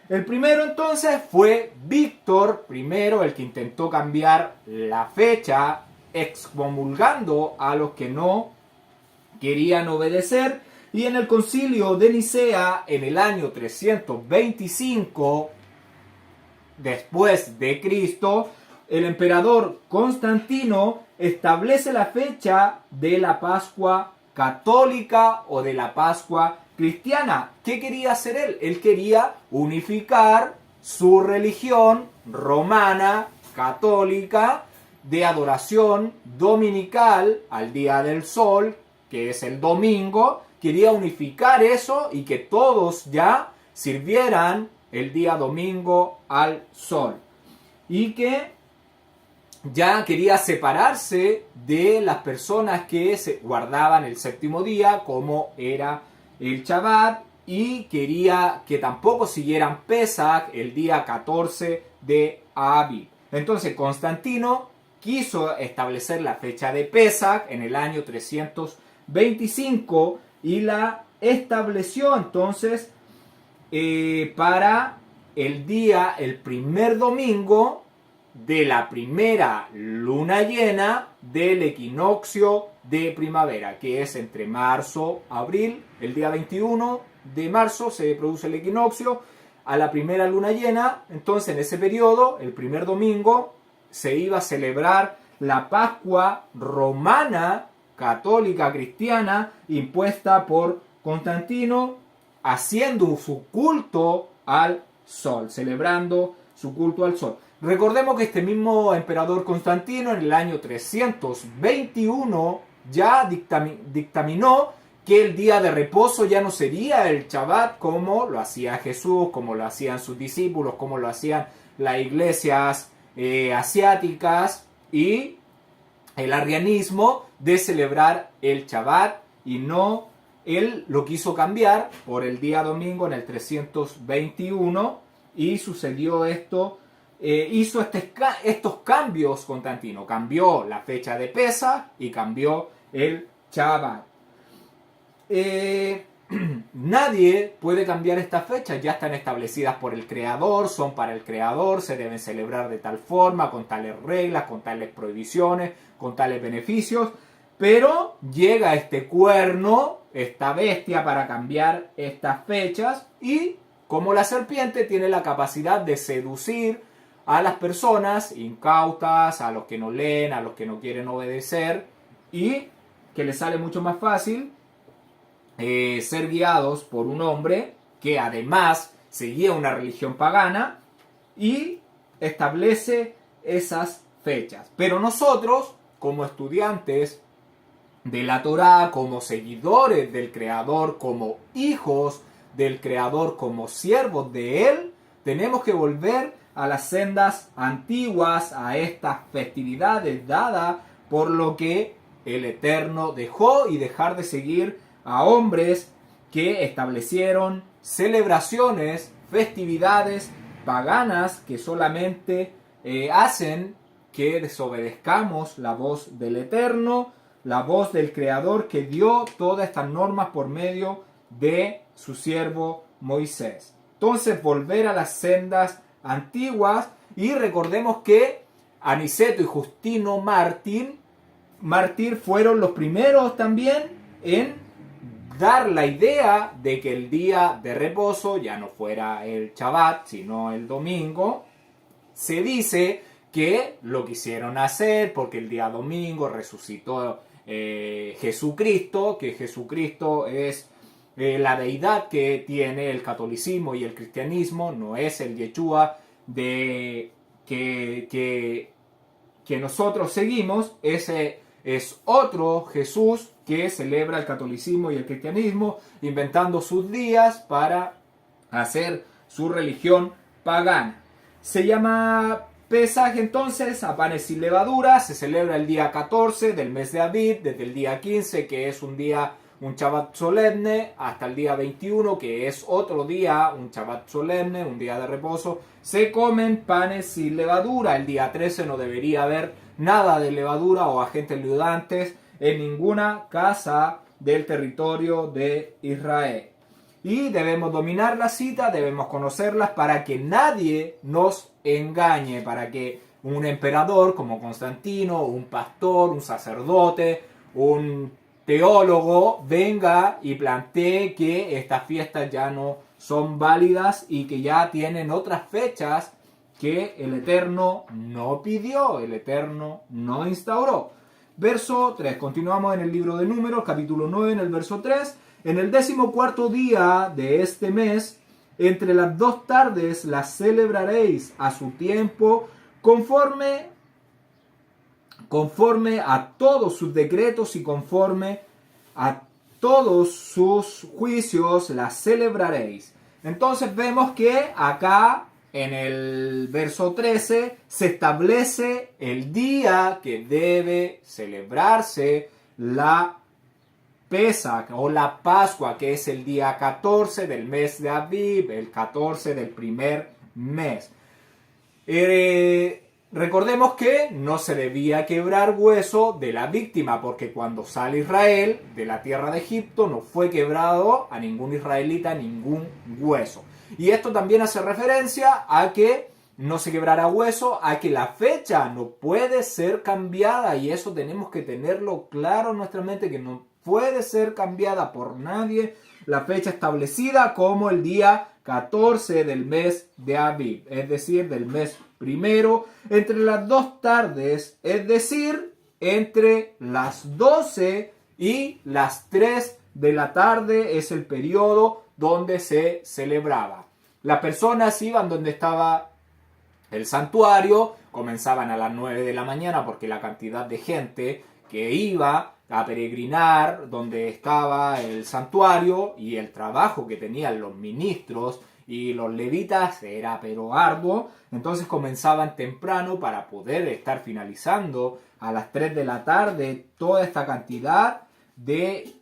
[SPEAKER 1] El primero entonces fue Víctor I, el que intentó cambiar la fecha, excomulgando a los que no querían obedecer. Y en el concilio de Nicea, en el año 325 después de Cristo, el emperador Constantino establece la fecha de la Pascua católica o de la Pascua cristiana. ¿Qué quería hacer él? Él quería unificar su religión romana católica de adoración dominical al día del sol, que es el domingo. Quería unificar eso y que todos ya sirvieran el día domingo al sol. Y que ya quería separarse de las personas que se guardaban el séptimo día, como era el Shabbat, y quería que tampoco siguieran Pesach el día 14 de Aviv. Entonces Constantino quiso establecer la fecha de Pesach en el año 325 y la estableció entonces para el primer domingo de la primera luna llena del equinoccio de primavera, que es entre marzo y abril. El día 21 de marzo se produce el equinoccio a la primera luna llena. Entonces, en ese periodo, el primer domingo, se iba a celebrar la Pascua romana, católica, cristiana, impuesta por Constantino, haciendo su culto al sol, celebrando su culto al sol. Recordemos que este mismo emperador Constantino en el año 321 ya dictaminó que el día de reposo ya no sería el Shabbat como lo hacía Jesús, como lo hacían sus discípulos, como lo hacían las iglesias asiáticas y el arrianismo de celebrar el Shabbat, y no, él lo quiso cambiar por el día domingo en el 321 y sucedió esto. Hizo estos cambios Constantino. Cambió la fecha de Pesach y cambió el Shabbat. Nadie puede cambiar estas fechas, ya están establecidas por el Creador, son para el Creador, se deben celebrar de tal forma, con tales reglas, con tales prohibiciones, con tales beneficios. Pero llega este cuerno, esta bestia, para cambiar estas fechas, y como la serpiente tiene la capacidad de seducir a las personas incautas, a los que no leen, a los que no quieren obedecer, y que les sale mucho más fácil ser guiados por un hombre que además seguía una religión pagana y establece esas fechas. Pero nosotros, como estudiantes de la Torá, como seguidores del Creador, como hijos del Creador, como siervos de Él, tenemos que volver a las sendas antiguas, a estas festividades dadas por lo que el Eterno dejó, y dejar de seguir a hombres que establecieron celebraciones, festividades paganas que solamente hacen que desobedezcamos la voz del Eterno, la voz del Creador, que dio todas estas normas por medio de su siervo Moisés. Entonces, volver a las sendas antiguas, y recordemos que Aniceto y Justino Mártir fueron los primeros también en dar la idea de que el día de reposo ya no fuera el Shabbat, sino el domingo. Se dice que lo quisieron hacer porque el día domingo resucitó Jesucristo, que Jesucristo es la deidad que tiene el catolicismo y el cristianismo, no es el Yeshua que nosotros seguimos. Ese es otro Jesús que celebra el catolicismo y el cristianismo, inventando sus días para hacer su religión pagana. Se llama Pesaj entonces, a panes sin levadura. Se celebra el día 14 del mes de Aviv, desde el día 15, que es un Shabbat solemne, hasta el día 21, que es otro día, un Shabbat solemne, un día de reposo. Se comen panes sin levadura. El día 13 no debería haber nada de levadura o agentes leudantes en ninguna casa del territorio de Israel. Y debemos dominar las citas, debemos conocerlas para que nadie nos engañe, para que un emperador como Constantino, un pastor, un sacerdote, un teólogo venga y plantee que estas fiestas ya no son válidas y que ya tienen otras fechas que el Eterno no pidió, el Eterno no instauró. Verso 3, continuamos en el libro de Números, capítulo 9, en el verso 3. En el 14º día de este mes, entre las 2 tardes, las celebraréis a su tiempo, conforme a todos sus decretos y conforme a todos sus juicios, las celebraréis. Entonces vemos que acá en el verso 13 se establece el día que debe celebrarse la Pesach o la Pascua, que es el día 14 del mes de Aviv, el 14 del primer mes. Recordemos que no se debía quebrar hueso de la víctima, porque cuando sale Israel de la tierra de Egipto no fue quebrado a ningún israelita ningún hueso. Y esto también hace referencia a que no se quebrará hueso, a que la fecha no puede ser cambiada, y eso tenemos que tenerlo claro en nuestra mente, que no puede ser cambiada por nadie la fecha establecida como el día 14 del mes de Aviv, es decir, del mes primero, entre las 2 tardes, es decir, entre las 12 y las 3 de la tarde es el periodo donde se celebraba. Las personas iban donde estaba el santuario, comenzaban a las 9 de la mañana porque la cantidad de gente que iba a peregrinar donde estaba el santuario y el trabajo que tenían los ministros y los levitas era pero arduo, entonces comenzaban temprano para poder estar finalizando a las 3 de la tarde toda esta cantidad de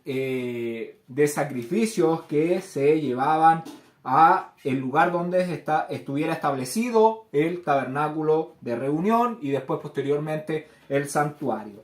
[SPEAKER 1] sacrificios que se llevaban a el lugar donde estuviera establecido el tabernáculo de reunión y después posteriormente el santuario.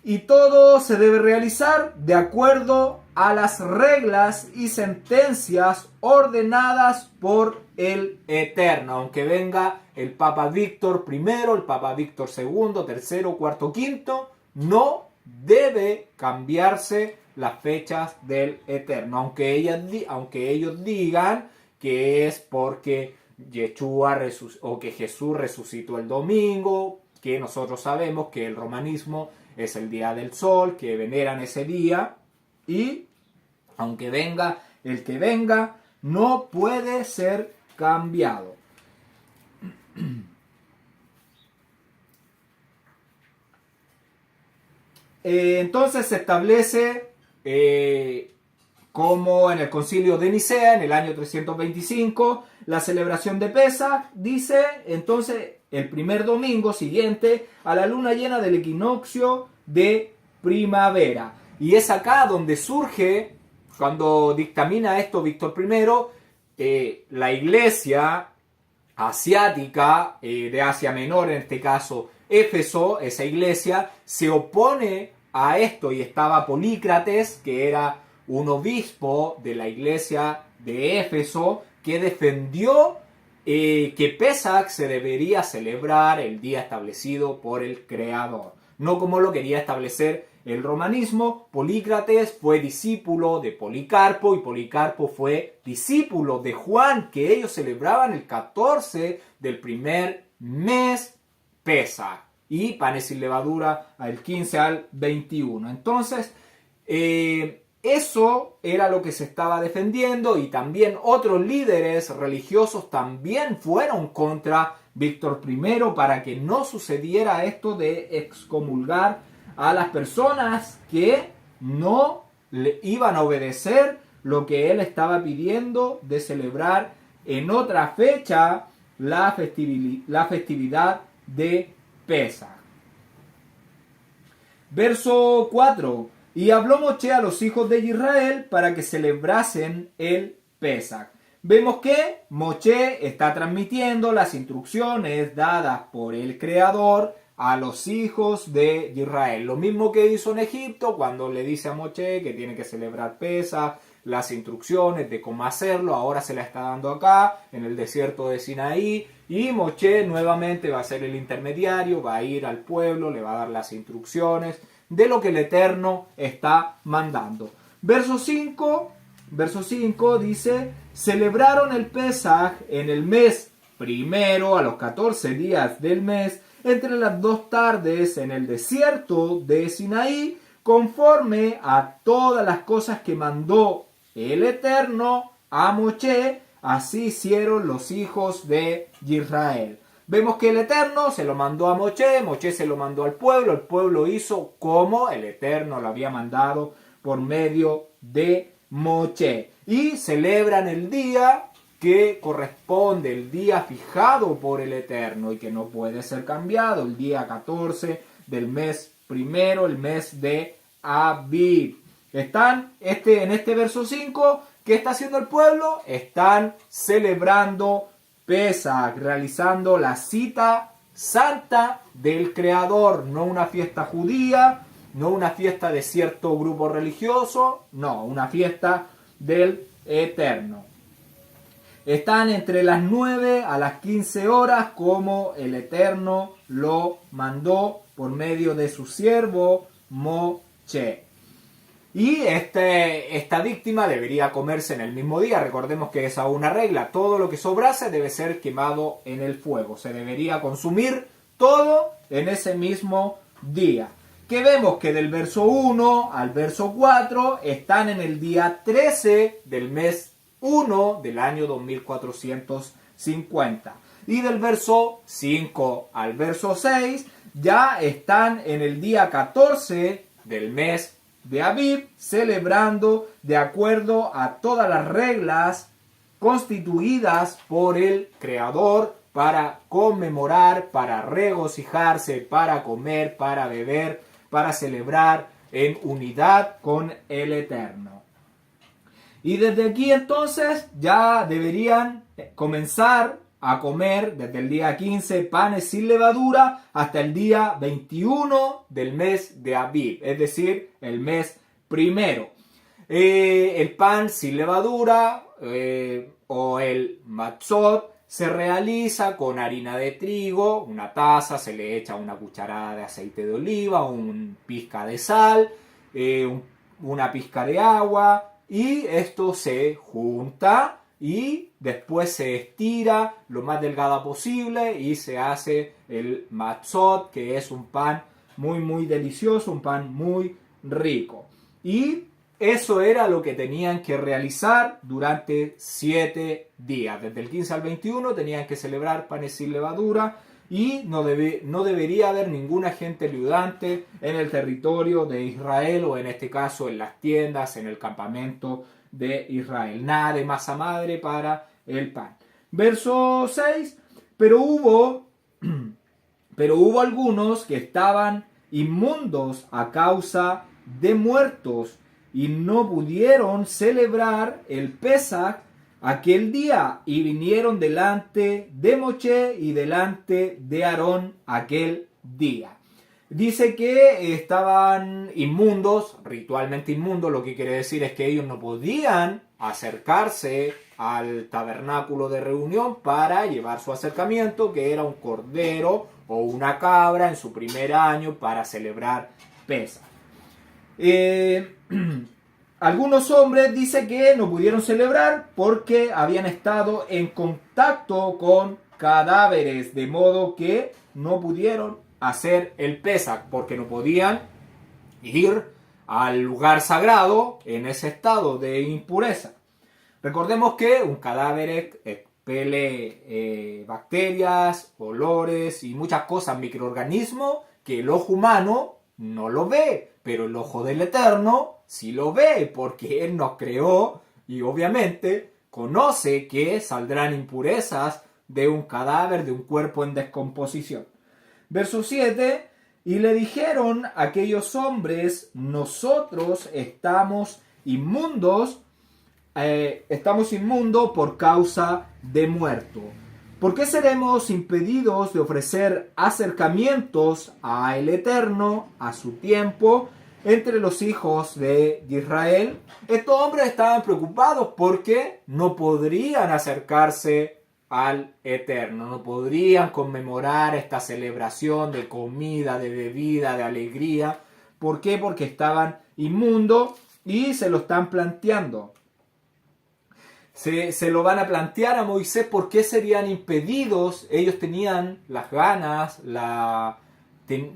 [SPEAKER 1] Y todo se debe realizar de acuerdo a las reglas y sentencias ordenadas por el Eterno. Aunque venga el Papa Víctor I, el Papa Víctor II, tercero, cuarto, quinto, no debe cambiarse las fechas del Eterno. Aunque ellos digan que es porque Yeshua o que Jesús resucitó el domingo, que nosotros sabemos que el romanismo es el día del sol, que veneran ese día, y aunque venga el que venga, no puede ser cambiado. Entonces se establece como en el concilio de Nicea en el año 325 la celebración de Pesach, dice entonces el primer domingo siguiente a la luna llena del equinoccio de primavera. Y es acá donde surge, cuando dictamina esto Víctor I, la iglesia asiática de Asia Menor, en este caso Éfeso, esa iglesia se opone a esto, y estaba Polícrates, que era un obispo de la iglesia de Éfeso, que defendió que Pesach se debería celebrar el día establecido por el Creador, no como lo quería establecer el romanismo. Polícrates fue discípulo de Policarpo y Policarpo fue discípulo de Juan, que ellos celebraban el 14 del primer mes Pesach y panes sin levadura al 15 al 21. Entonces, eso era lo que se estaba defendiendo, y también otros líderes religiosos también fueron contra Víctor I para que no sucediera esto de excomulgar a las personas que no le iban a obedecer lo que él estaba pidiendo de celebrar en otra fecha la festividad de Pesach. Verso 4. Y habló Moshe a los hijos de Israel para que celebrasen el Pesach. Vemos que Moshe está transmitiendo las instrucciones dadas por el Creador a los hijos de Israel. Lo mismo que hizo en Egipto cuando le dice a Moshe que tiene que celebrar Pesach, las instrucciones de cómo hacerlo, ahora se la está dando acá en el desierto de Sinaí, y Moshe nuevamente va a ser el intermediario, va a ir al pueblo, le va a dar las instrucciones de lo que el Eterno está mandando. Verso 5 dice: celebraron el Pesach en el mes primero, a los 14 días del mes, entre las 2 tardes en el desierto de Sinaí, conforme a todas las cosas que mandó el Eterno a Moshe, así hicieron los hijos de Israel. Vemos que el Eterno se lo mandó a Moshe, Moshe se lo mandó al pueblo, el pueblo hizo como el Eterno lo había mandado por medio de Moche. Y celebran el día que corresponde, el día fijado por el Eterno y que no puede ser cambiado, el día 14 del mes primero, el mes de Abib. Están en este verso 5, ¿qué está haciendo el pueblo? Están celebrando Pesach, realizando la cita santa del Creador, no una fiesta judía, no una fiesta de cierto grupo religioso, no, una fiesta del Eterno. Están entre las 9 a las 15 horas como el Eterno lo mandó por medio de su siervo Moche. Y esta víctima debería comerse en el mismo día. Recordemos que es aún una regla. Todo lo que sobrase debe ser quemado en el fuego. Se debería consumir todo en ese mismo día. Que vemos que del verso 1 al verso 4 están en el día 13 del mes 1 del año 2450. Y del verso 5 al verso 6 ya están en el día 14 del mes de Abib, celebrando de acuerdo a todas las reglas constituidas por el Creador para conmemorar, para regocijarse, para comer, para beber, para celebrar en unidad con el Eterno. Y desde aquí entonces ya deberían comenzar a comer desde el día 15 panes sin levadura hasta el día 21 del mes de Abib, es decir, el mes primero. El pan sin levadura o el matzot se realiza con harina de trigo, una taza, se le echa una cucharada de aceite de oliva, un pizca de sal, una pizca de agua, y esto se junta y después se estira lo más delgada posible y se hace el matzot, que es un pan muy muy delicioso, un pan muy rico. Y eso era lo que tenían que realizar durante 7 días. Desde el 15 al 21 tenían que celebrar panes sin levadura y no debería haber ningún agente ayudante en el territorio de Israel o en este caso en las tiendas, en el campamento de Israel. Nada de masa madre para el pan. Verso 6. Pero hubo algunos que estaban inmundos a causa de muertos y no pudieron celebrar el Pesach aquel día, y vinieron delante de Moche y delante de Aarón aquel día. Dice que estaban inmundos, ritualmente inmundos, lo que quiere decir es que ellos no podían acercarse al tabernáculo de reunión para llevar su acercamiento, que era un cordero o una cabra en su primer año para celebrar Pesach. Algunos hombres dicen que no pudieron celebrar porque habían estado en contacto con cadáveres, de modo que no pudieron hacer el Pesach porque no podían ir al lugar sagrado en ese estado de impureza. Recordemos que un cadáver expele bacterias, olores y muchas cosas, microorganismos que el ojo humano no lo ve, pero el ojo del Eterno sí lo ve, porque Él nos creó y obviamente conoce que saldrán impurezas de un cadáver, de un cuerpo en descomposición. Verso 7, y le dijeron aquellos hombres, nosotros estamos inmundos por causa de muerto. ¿Por qué seremos impedidos de ofrecer acercamientos a el Eterno a su tiempo entre los hijos de Israel? Estos hombres estaban preocupados porque no podrían acercarse al Eterno, no podrían conmemorar esta celebración de comida, de bebida, de alegría. ¿Por qué? Porque estaban inmundos y se lo están planteando. Se lo van a plantear a Moisés por qué serían impedidos. Ellos tenían las ganas,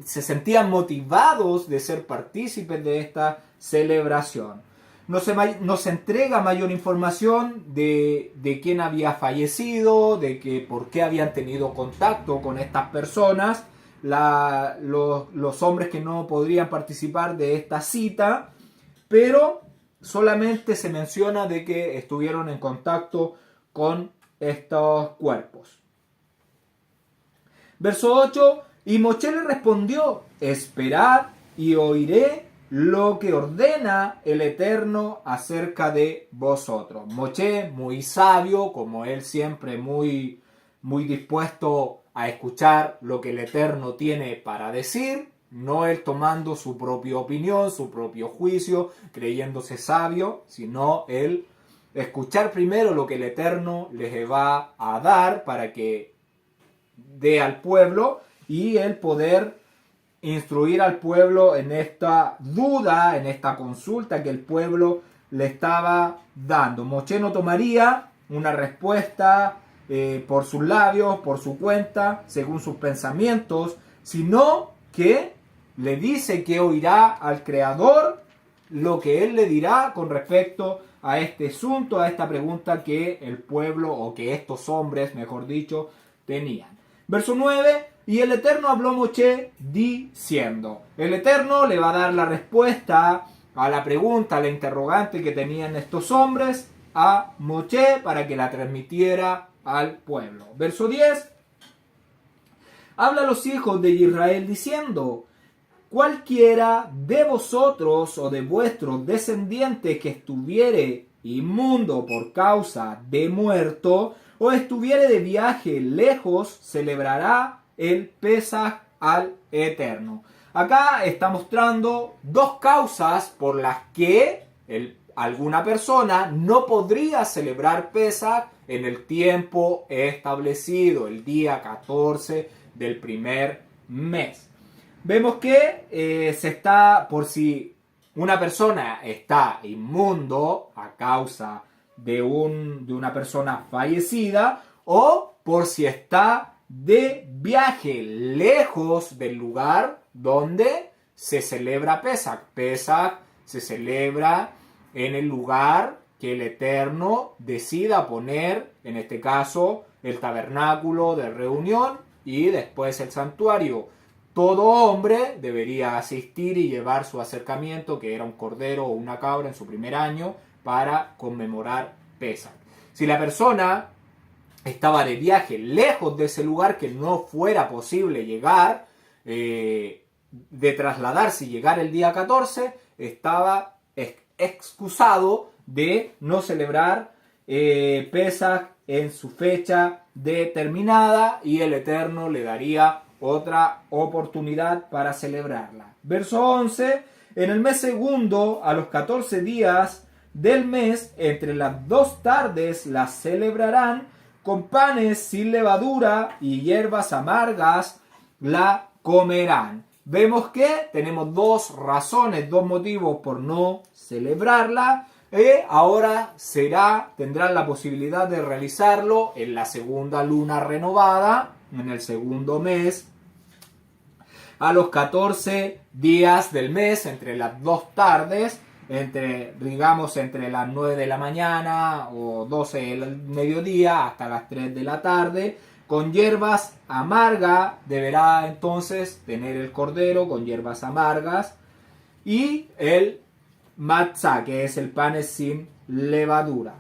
[SPEAKER 1] se sentían motivados de ser partícipes de esta celebración. Nos entrega mayor información de quién había fallecido, de que por qué habían tenido contacto con estas personas, los hombres que no podrían participar de esta cita, pero solamente se menciona de que estuvieron en contacto con estos cuerpos. Verso 8, y Moshe le respondió, esperad y oiré lo que ordena el Eterno acerca de vosotros. Moshe, muy sabio, como él siempre muy dispuesto a escuchar lo que el Eterno tiene para decir, no él tomando su propia opinión, su propio juicio, creyéndose sabio, sino él escuchar primero lo que el Eterno les va a dar para que dé al pueblo y el poder instruir al pueblo en esta duda, en esta consulta que el pueblo le estaba dando. Moshe no tomaría una respuesta por sus labios, por su cuenta, según sus pensamientos, sino que le dice que oirá al Creador lo que él le dirá con respecto a este asunto, a esta pregunta que el pueblo, o que estos hombres, mejor dicho, tenían. Verso 9, y el Eterno habló a Moshe diciendo. El Eterno le va a dar la respuesta a la pregunta, a la interrogante que tenían estos hombres a Moshe para que la transmitiera al pueblo. Verso 10, habla a los hijos de Israel diciendo, cualquiera de vosotros o de vuestros descendientes que estuviere inmundo por causa de muerto, o estuviere de viaje lejos, celebrará el Pesaj al Eterno. Acá está mostrando dos causas por las que alguna persona no podría celebrar Pesaj en el tiempo establecido, el día 14 del primer mes. Vemos que se está, por si una persona está inmundo a causa de una persona fallecida, o por si está de viaje lejos del lugar donde se celebra Pesaj. Pesaj se celebra en el lugar que el Eterno decida poner, en este caso el tabernáculo de reunión y después el santuario. Todo hombre debería asistir y llevar su acercamiento, que era un cordero o una cabra en su primer año, para conmemorar Pesaj. Si la persona estaba de viaje lejos de ese lugar, que no fuera posible llegar, de trasladarse y llegar el día 14, estaba excusado de no celebrar Pesaj en su fecha determinada, y el Eterno le daría otra oportunidad para celebrarla. Verso 11, en el mes segundo, a los 14 días del mes, entre las 2 tardes la celebrarán, con panes sin levadura y hierbas amargas la comerán. Vemos que tenemos 2 razones, 2 motivos por no celebrarla. Ahora tendrán la posibilidad de realizarlo en la segunda luna renovada, en el segundo mes, a los 14 días del mes, entre las 2 tardes, entre las 9 de la mañana o 12 del mediodía hasta las 3 de la tarde, con hierbas amargas. Deberá entonces tener el cordero con hierbas amargas, y el matzá, que es el pan sin levadura.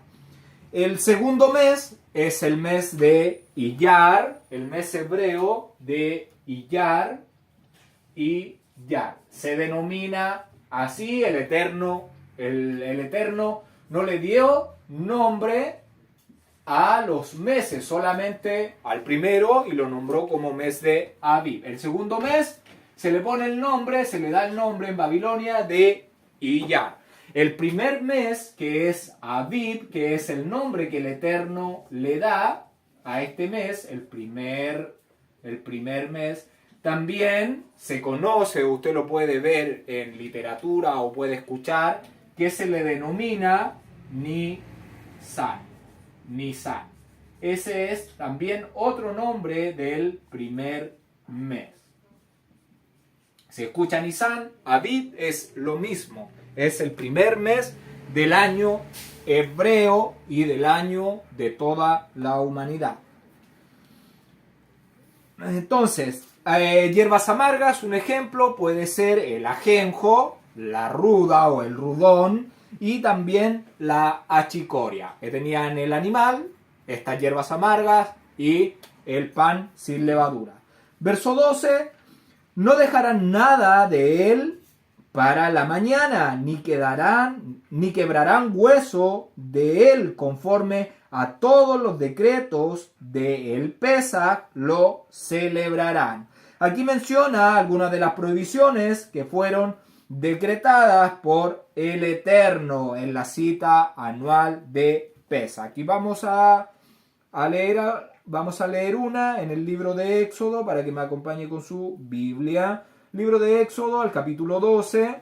[SPEAKER 1] El segundo mes es el mes de Iyar, el mes hebreo de Iyar. Se denomina así. El Eterno no le dio nombre a los meses, solamente al primero, y lo nombró como mes de Aviv. El segundo mes se le pone el nombre, se le da el nombre en Babilonia de Iyar. El primer mes, que es Aviv, que es el nombre que el Eterno le da a este mes, el primer mes, también se conoce, usted lo puede ver en literatura o puede escuchar, que se le denomina Nisan. Ese es también otro nombre del primer mes. Se escucha Nisan, Aviv es lo mismo. Es el primer mes del año hebreo y del año de toda la humanidad. Entonces, hierbas amargas, un ejemplo puede ser el ajenjo, la ruda o el rudón, y también la achicoria, que tenían el animal, estas hierbas amargas y el pan sin levadura. Verso 12, no dejarán nada de él para la mañana, ni quebrarán hueso de él, conforme a todos los decretos del Pesaj lo celebrarán. Aquí menciona algunas de las prohibiciones que fueron decretadas por el Eterno en la cita anual de Pesaj. Aquí vamos a leer una en el libro de Éxodo para que me acompañe con su Biblia. Libro de Éxodo, al capítulo 12,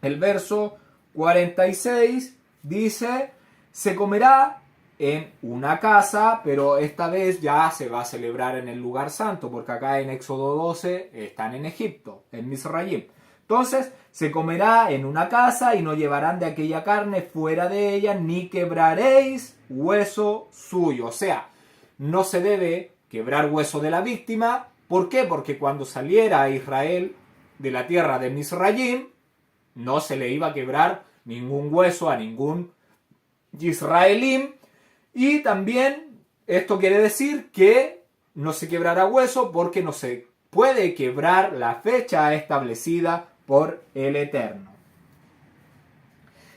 [SPEAKER 1] el verso 46, dice: se comerá en una casa, pero esta vez ya se va a celebrar en el lugar santo, porque acá en Éxodo 12 están en Egipto, en Misraim. Entonces, se comerá en una casa y no llevarán de aquella carne fuera de ella, ni quebraréis hueso suyo. O sea, no se debe quebrar hueso de la víctima. ¿Por qué? Porque cuando saliera Israel de la tierra de Misraim, no se le iba a quebrar ningún hueso a ningún israelí. Y también esto quiere decir que no se quebrará hueso porque no se puede quebrar la fecha establecida por el Eterno.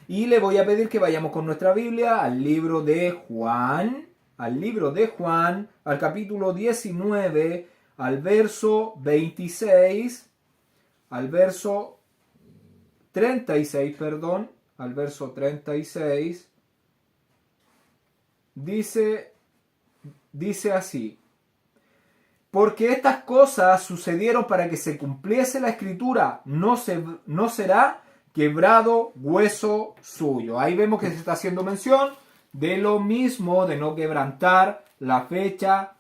[SPEAKER 1] Y le voy a pedir que vayamos con nuestra Biblia al libro de Juan, al capítulo 19, al verso 26, al verso 36, al verso 36, dice así: porque estas cosas sucedieron para que se cumpliese la escritura, no será quebrado hueso suyo. Ahí vemos que se está haciendo mención de lo mismo, de no quebrantar la fecha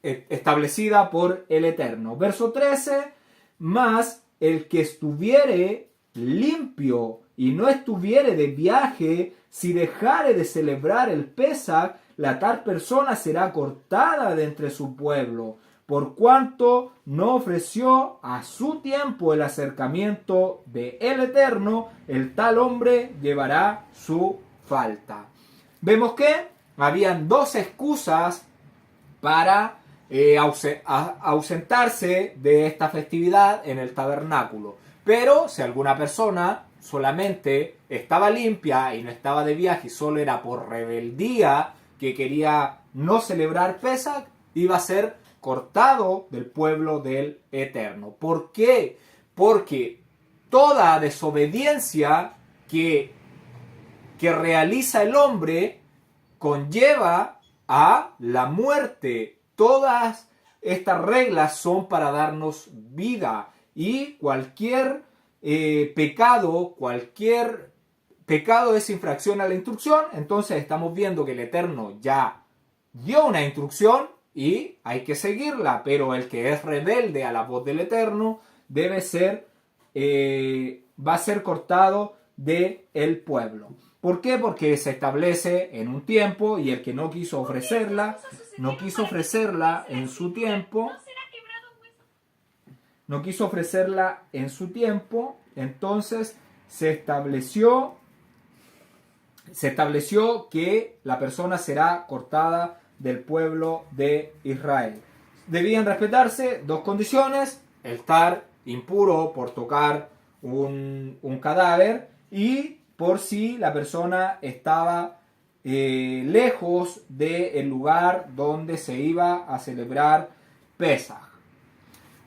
[SPEAKER 1] establecida por el Eterno. Verso 13, mas el que estuviere limpio y no estuviere de viaje, si dejare de celebrar el Pesaj, la tal persona será cortada de entre su pueblo, por cuanto no ofreció a su tiempo el acercamiento de el Eterno, el tal hombre llevará su falta. Vemos que habían dos excusas para ausentarse de esta festividad en el tabernáculo. Pero si alguna persona solamente estaba limpia y no estaba de viaje y solo era por rebeldía que quería no celebrar Pesaj, iba a ser cortado del pueblo del Eterno. ¿Por qué? Porque toda desobediencia que realiza el hombre conlleva a la muerte. Todas estas reglas son para darnos vida, y cualquier pecado es infracción a la instrucción. Entonces estamos viendo que el Eterno ya dio una instrucción y hay que seguirla, pero el que es rebelde a la voz del Eterno va a ser cortado del pueblo. ¿Por qué? Porque se establece en un tiempo, y el que no quiso ofrecerla en su tiempo, entonces se estableció que la persona será cortada del pueblo de Israel. Debían respetarse dos condiciones: el estar impuro por tocar un cadáver, y por si la persona estaba lejos del lugar donde se iba a celebrar Pesaj.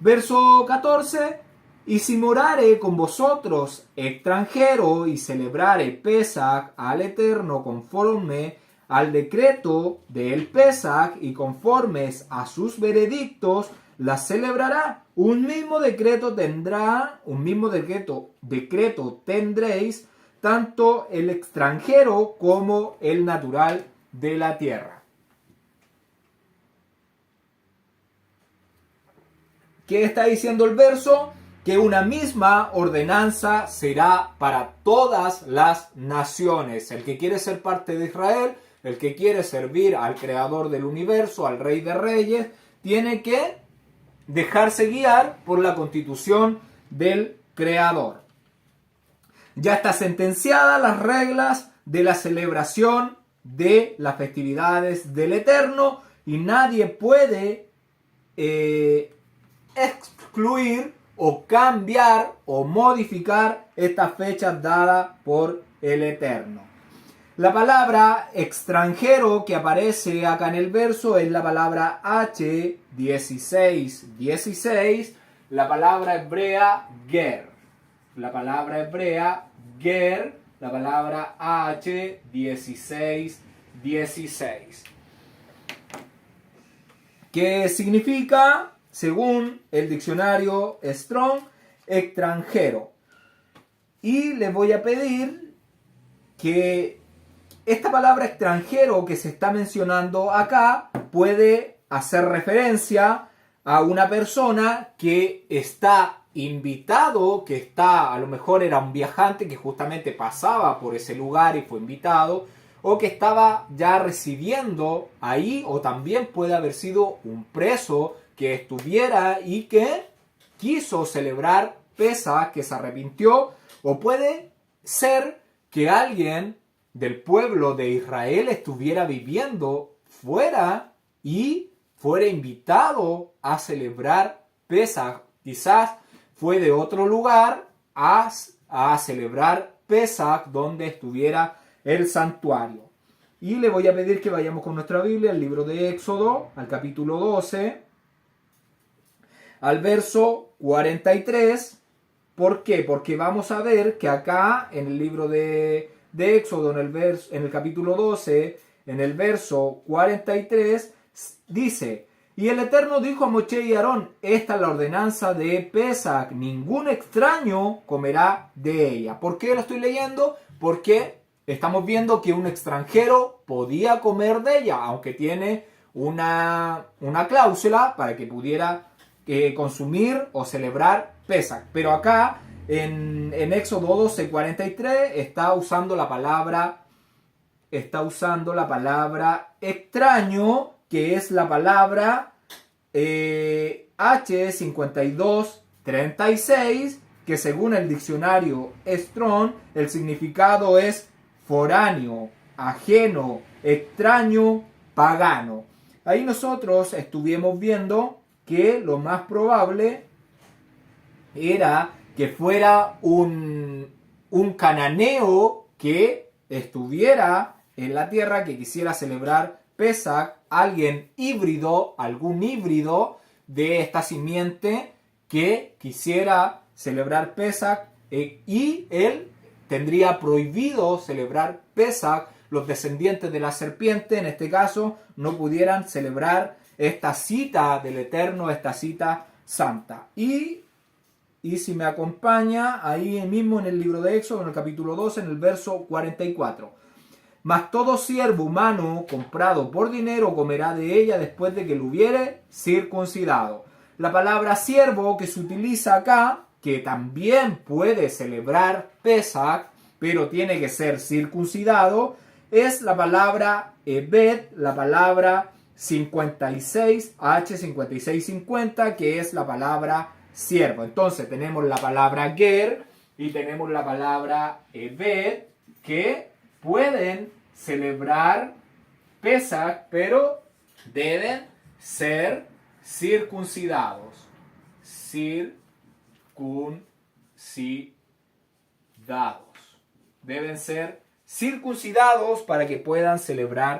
[SPEAKER 1] Verso 14: y si morare con vosotros extranjero y celebrare Pesaj al Eterno conforme al decreto del Pesaj y conformes a sus veredictos, la celebrará. Un mismo decreto tendréis, tanto el extranjero como el natural de la tierra. ¿Qué está diciendo el verso? Que una misma ordenanza será para todas las naciones. El que quiere ser parte de Israel, el que quiere servir al Creador del universo, al Rey de Reyes, tiene que dejarse guiar por la constitución del Creador. Ya está sentenciada las reglas de la celebración de las festividades del Eterno y nadie puede excluir o cambiar o modificar estas fechas dadas por el Eterno. La palabra extranjero que aparece acá en el verso es la palabra H1616, la palabra hebrea ger. La palabra hebrea ger, la palabra H1616. ¿Qué significa? Según el diccionario Strong, extranjero. Y les voy a pedir que esta palabra extranjero que se está mencionando acá puede hacer referencia a una persona que está invitado, que está, a lo mejor era un viajante que justamente pasaba por ese lugar y fue invitado, o que estaba ya residiendo ahí, o también puede haber sido un preso que estuviera y que quiso celebrar Pesaj, que se arrepintió, o puede ser que alguien del pueblo de Israel estuviera viviendo fuera y fuera invitado a celebrar Pesaj. Quizás fue de otro lugar a celebrar Pesaj donde estuviera el santuario. Y le voy a pedir que vayamos con nuestra Biblia al libro de Éxodo, al capítulo 12, al verso 43. ¿Por qué? Porque vamos a ver que acá en el libro de Éxodo, en el capítulo 12, en el verso 43, dice: y el Eterno dijo a Moisés y Aarón, esta es la ordenanza de Pesaj, ningún extraño comerá de ella. ¿Por qué lo estoy leyendo? Porque estamos viendo que un extranjero podía comer de ella, aunque tiene una cláusula para que pudiera consumir o celebrar Pesaj. Pero acá en Éxodo 12:43 está usando la palabra extraño, que es la palabra H5236, que según el diccionario Strong, el significado es foráneo, ajeno, extraño, pagano. Ahí nosotros estuvimos viendo que lo más probable era que fuera un cananeo que estuviera en la tierra, que quisiera celebrar Pesaj, algún híbrido de esta simiente que quisiera celebrar Pesaj, y él tendría prohibido celebrar Pesaj. Los descendientes de la serpiente, en este caso, no pudieran celebrar esta cita del Eterno, esta cita santa. Y si me acompaña, ahí mismo en el libro de Éxodo, en el capítulo 12, en el verso 44. Mas todo siervo humano comprado por dinero comerá de ella después de que lo hubiere circuncidado. La palabra siervo que se utiliza acá, que también puede celebrar Pesaj, pero tiene que ser circuncidado, es la palabra Ebed, la palabra 56, H5650, que es la palabra siervo. Entonces tenemos la palabra ger y tenemos la palabra Ebed, que pueden celebrar Pesaj, pero deben ser circuncidados. Deben ser circuncidados para que puedan celebrar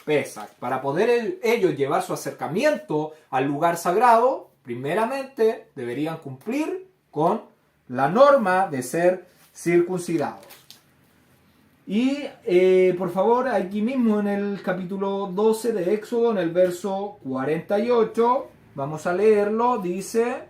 [SPEAKER 1] Pesaj. Para poder ellos llevar su acercamiento al lugar sagrado, primeramente deberían cumplir con la norma de ser circuncidados. Y por favor, aquí mismo en el capítulo 12 de Éxodo, en el verso 48, vamos a leerlo, dice,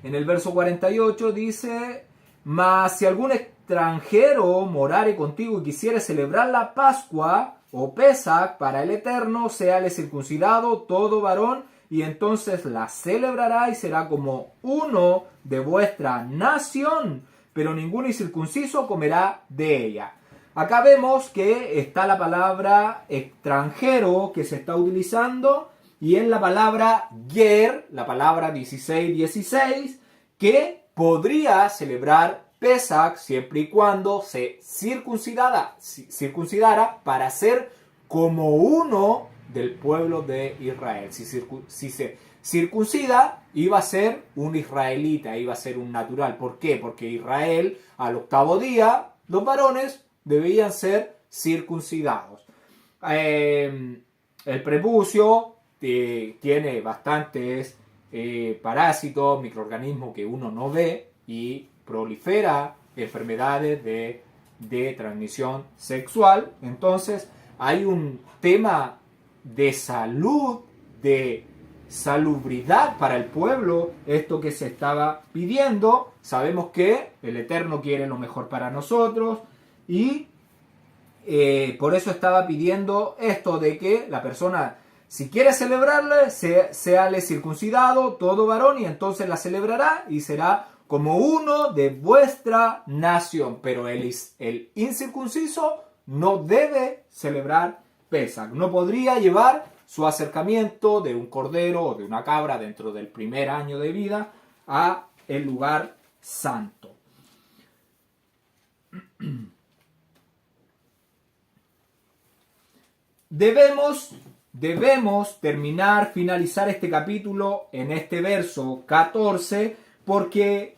[SPEAKER 1] en el verso 48 dice: mas si algún extranjero morare contigo y quisiere celebrar la Pascua o Pesaj para el Eterno, séale circuncidado todo varón, y entonces la celebrará y será como uno de vuestra nación, pero ningún incircunciso comerá de ella. Acá vemos que está la palabra extranjero que se está utilizando, y es la palabra ger, la palabra 1616, que podría celebrar Pesach siempre y cuando se circuncidara para ser como uno del pueblo de Israel. Si se circuncida, iba a ser un israelita, iba a ser un natural. ¿Por qué? Porque Israel, al octavo día, los varones debían ser circuncidados. El prepucio tiene bastantes parásitos, microorganismos que uno no ve y prolifera enfermedades de transmisión sexual. Entonces hay un tema de salud, de salubridad para el pueblo, esto que se estaba pidiendo. Sabemos que el Eterno quiere lo mejor para nosotros y por eso estaba pidiendo esto de que la persona, si quiere celebrarla, seale circuncidado todo varón y entonces la celebrará y será como uno de vuestra nación. Pero el incircunciso no debe celebrar Pesach. No podría llevar su acercamiento de un cordero o de una cabra dentro del primer año de vida a el lugar santo. Debemos finalizar este capítulo en este verso 14, porque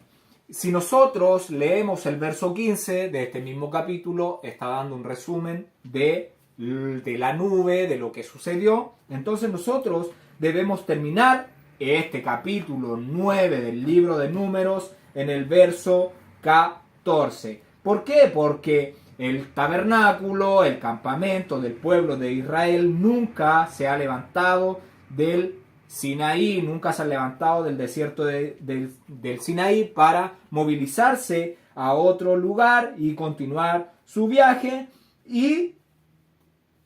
[SPEAKER 1] si nosotros leemos el verso 15 de este mismo capítulo, está dando un resumen de la nube, de lo que sucedió. Entonces nosotros debemos terminar este capítulo 9 del libro de Números en el verso 14. ¿Por qué? Porque el tabernáculo, el campamento del pueblo de Israel nunca se ha levantado del Sinaí, nunca se ha levantado del desierto del Sinaí para movilizarse a otro lugar y continuar su viaje. Y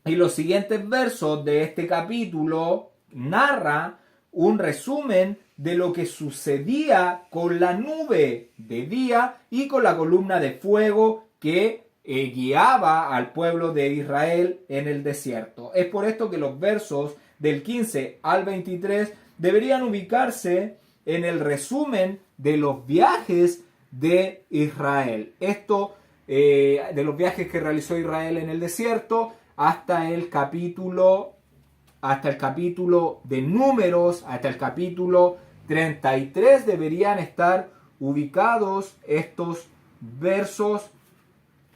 [SPEAKER 1] los siguientes versos de este capítulo narra un resumen de lo que sucedía con la nube de día y con la columna de fuego que guiaba al pueblo de Israel en el desierto. Es por esto que los versos del 15 al 23 deberían ubicarse en el resumen de los viajes de Israel. Esto de los viajes que realizó Israel en el desierto hasta el capítulo de Números, hasta el capítulo 33 deberían estar ubicados estos versos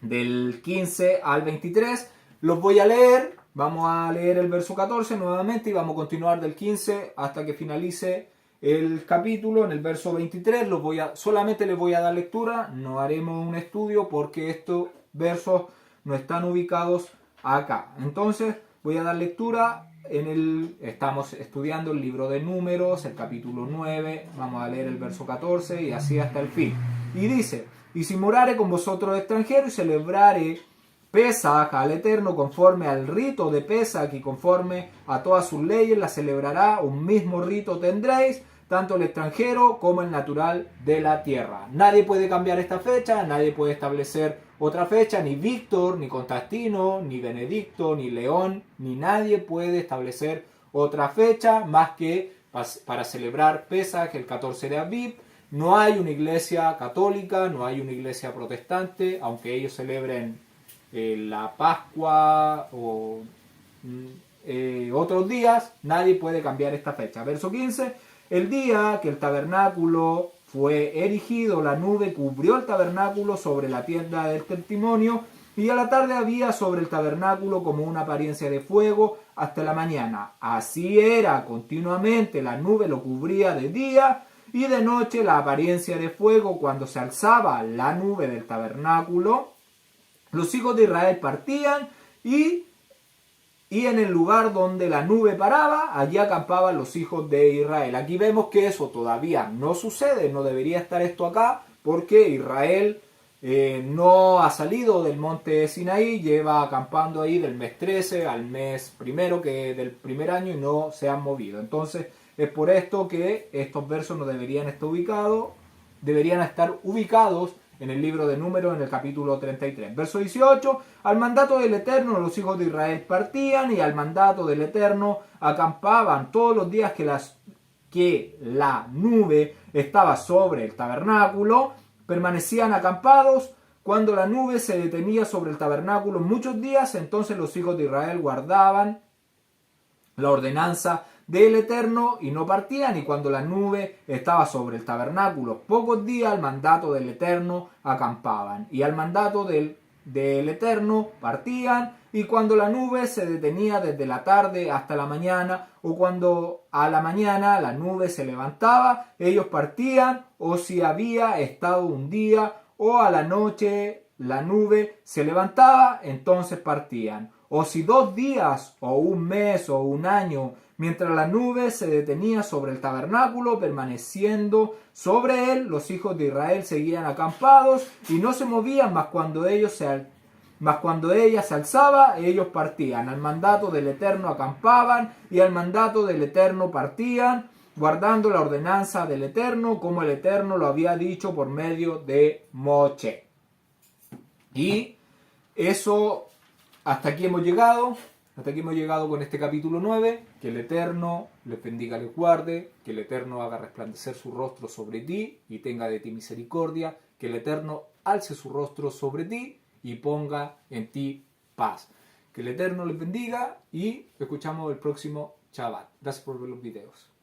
[SPEAKER 1] del 15 al 23. Los voy a leer. Vamos a leer el verso 14 nuevamente y vamos a continuar del 15 hasta que finalice el capítulo. En el verso 23 solamente les voy a dar lectura. No haremos un estudio porque estos versos no están ubicados acá. Entonces voy a dar lectura. Estamos estudiando el libro de Números, el capítulo 9. Vamos a leer el verso 14 y así hasta el fin. Y dice: y si morare con vosotros extranjeros y celebrare Pesach al Eterno conforme al rito de Pesach y conforme a todas sus leyes, la celebrará, un mismo rito tendréis, tanto el extranjero como el natural de la tierra. Nadie puede cambiar esta fecha, nadie puede establecer otra fecha, ni Víctor, ni Constantino, ni Benedicto, ni León, ni nadie puede establecer otra fecha más que para celebrar Pesach el 14 de Aviv. No hay una iglesia católica, no hay una iglesia protestante, aunque ellos celebren la Pascua o otros días, nadie puede cambiar esta fecha. Verso 15, el día que el tabernáculo fue erigido, la nube cubrió el tabernáculo sobre la tienda del testimonio, y a la tarde había sobre el tabernáculo como una apariencia de fuego hasta la mañana. Así era continuamente, la nube lo cubría de día, y de noche la apariencia de fuego. Cuando se alzaba la nube del tabernáculo, los hijos de Israel partían y en el lugar donde la nube paraba, allí acampaban los hijos de Israel. Aquí vemos que eso todavía no sucede, no debería estar esto acá, porque Israel no ha salido del monte Sinaí, lleva acampando ahí del mes 13 al mes primero del primer año y no se han movido. Entonces es por esto que estos versos no deberían estar ubicados, deberían estar ubicados en el libro de Números en el capítulo 33. Verso 18, al mandato del Eterno los hijos de Israel partían y al mandato del Eterno acampaban todos los días que la nube estaba sobre el tabernáculo, permanecían acampados. Cuando la nube se detenía sobre el tabernáculo muchos días, entonces los hijos de Israel guardaban la ordenanza del Eterno y no partían. Y cuando la nube estaba sobre el tabernáculo pocos días, al mandato del Eterno acampaban. Y al mandato del Eterno partían. Y cuando la nube se detenía desde la tarde hasta la mañana, o cuando a la mañana la nube se levantaba, ellos partían. O si había estado un día o a la noche la nube se levantaba, entonces partían. O si 2 días o un mes o un año, mientras la nube se detenía sobre el tabernáculo, permaneciendo sobre él, los hijos de Israel seguían acampados y no se movían, mas cuando ella se alzaba, ellos partían. Al mandato del Eterno acampaban y al mandato del Eterno partían, guardando la ordenanza del Eterno, como el Eterno lo había dicho por medio de Moche. Y eso, hasta aquí hemos llegado con este capítulo 9. Que el Eterno les bendiga, les guarde, que el Eterno haga resplandecer su rostro sobre ti y tenga de ti misericordia, que el Eterno alce su rostro sobre ti y ponga en ti paz. Que el Eterno les bendiga y escuchamos el próximo Shabbat. Gracias por ver los videos.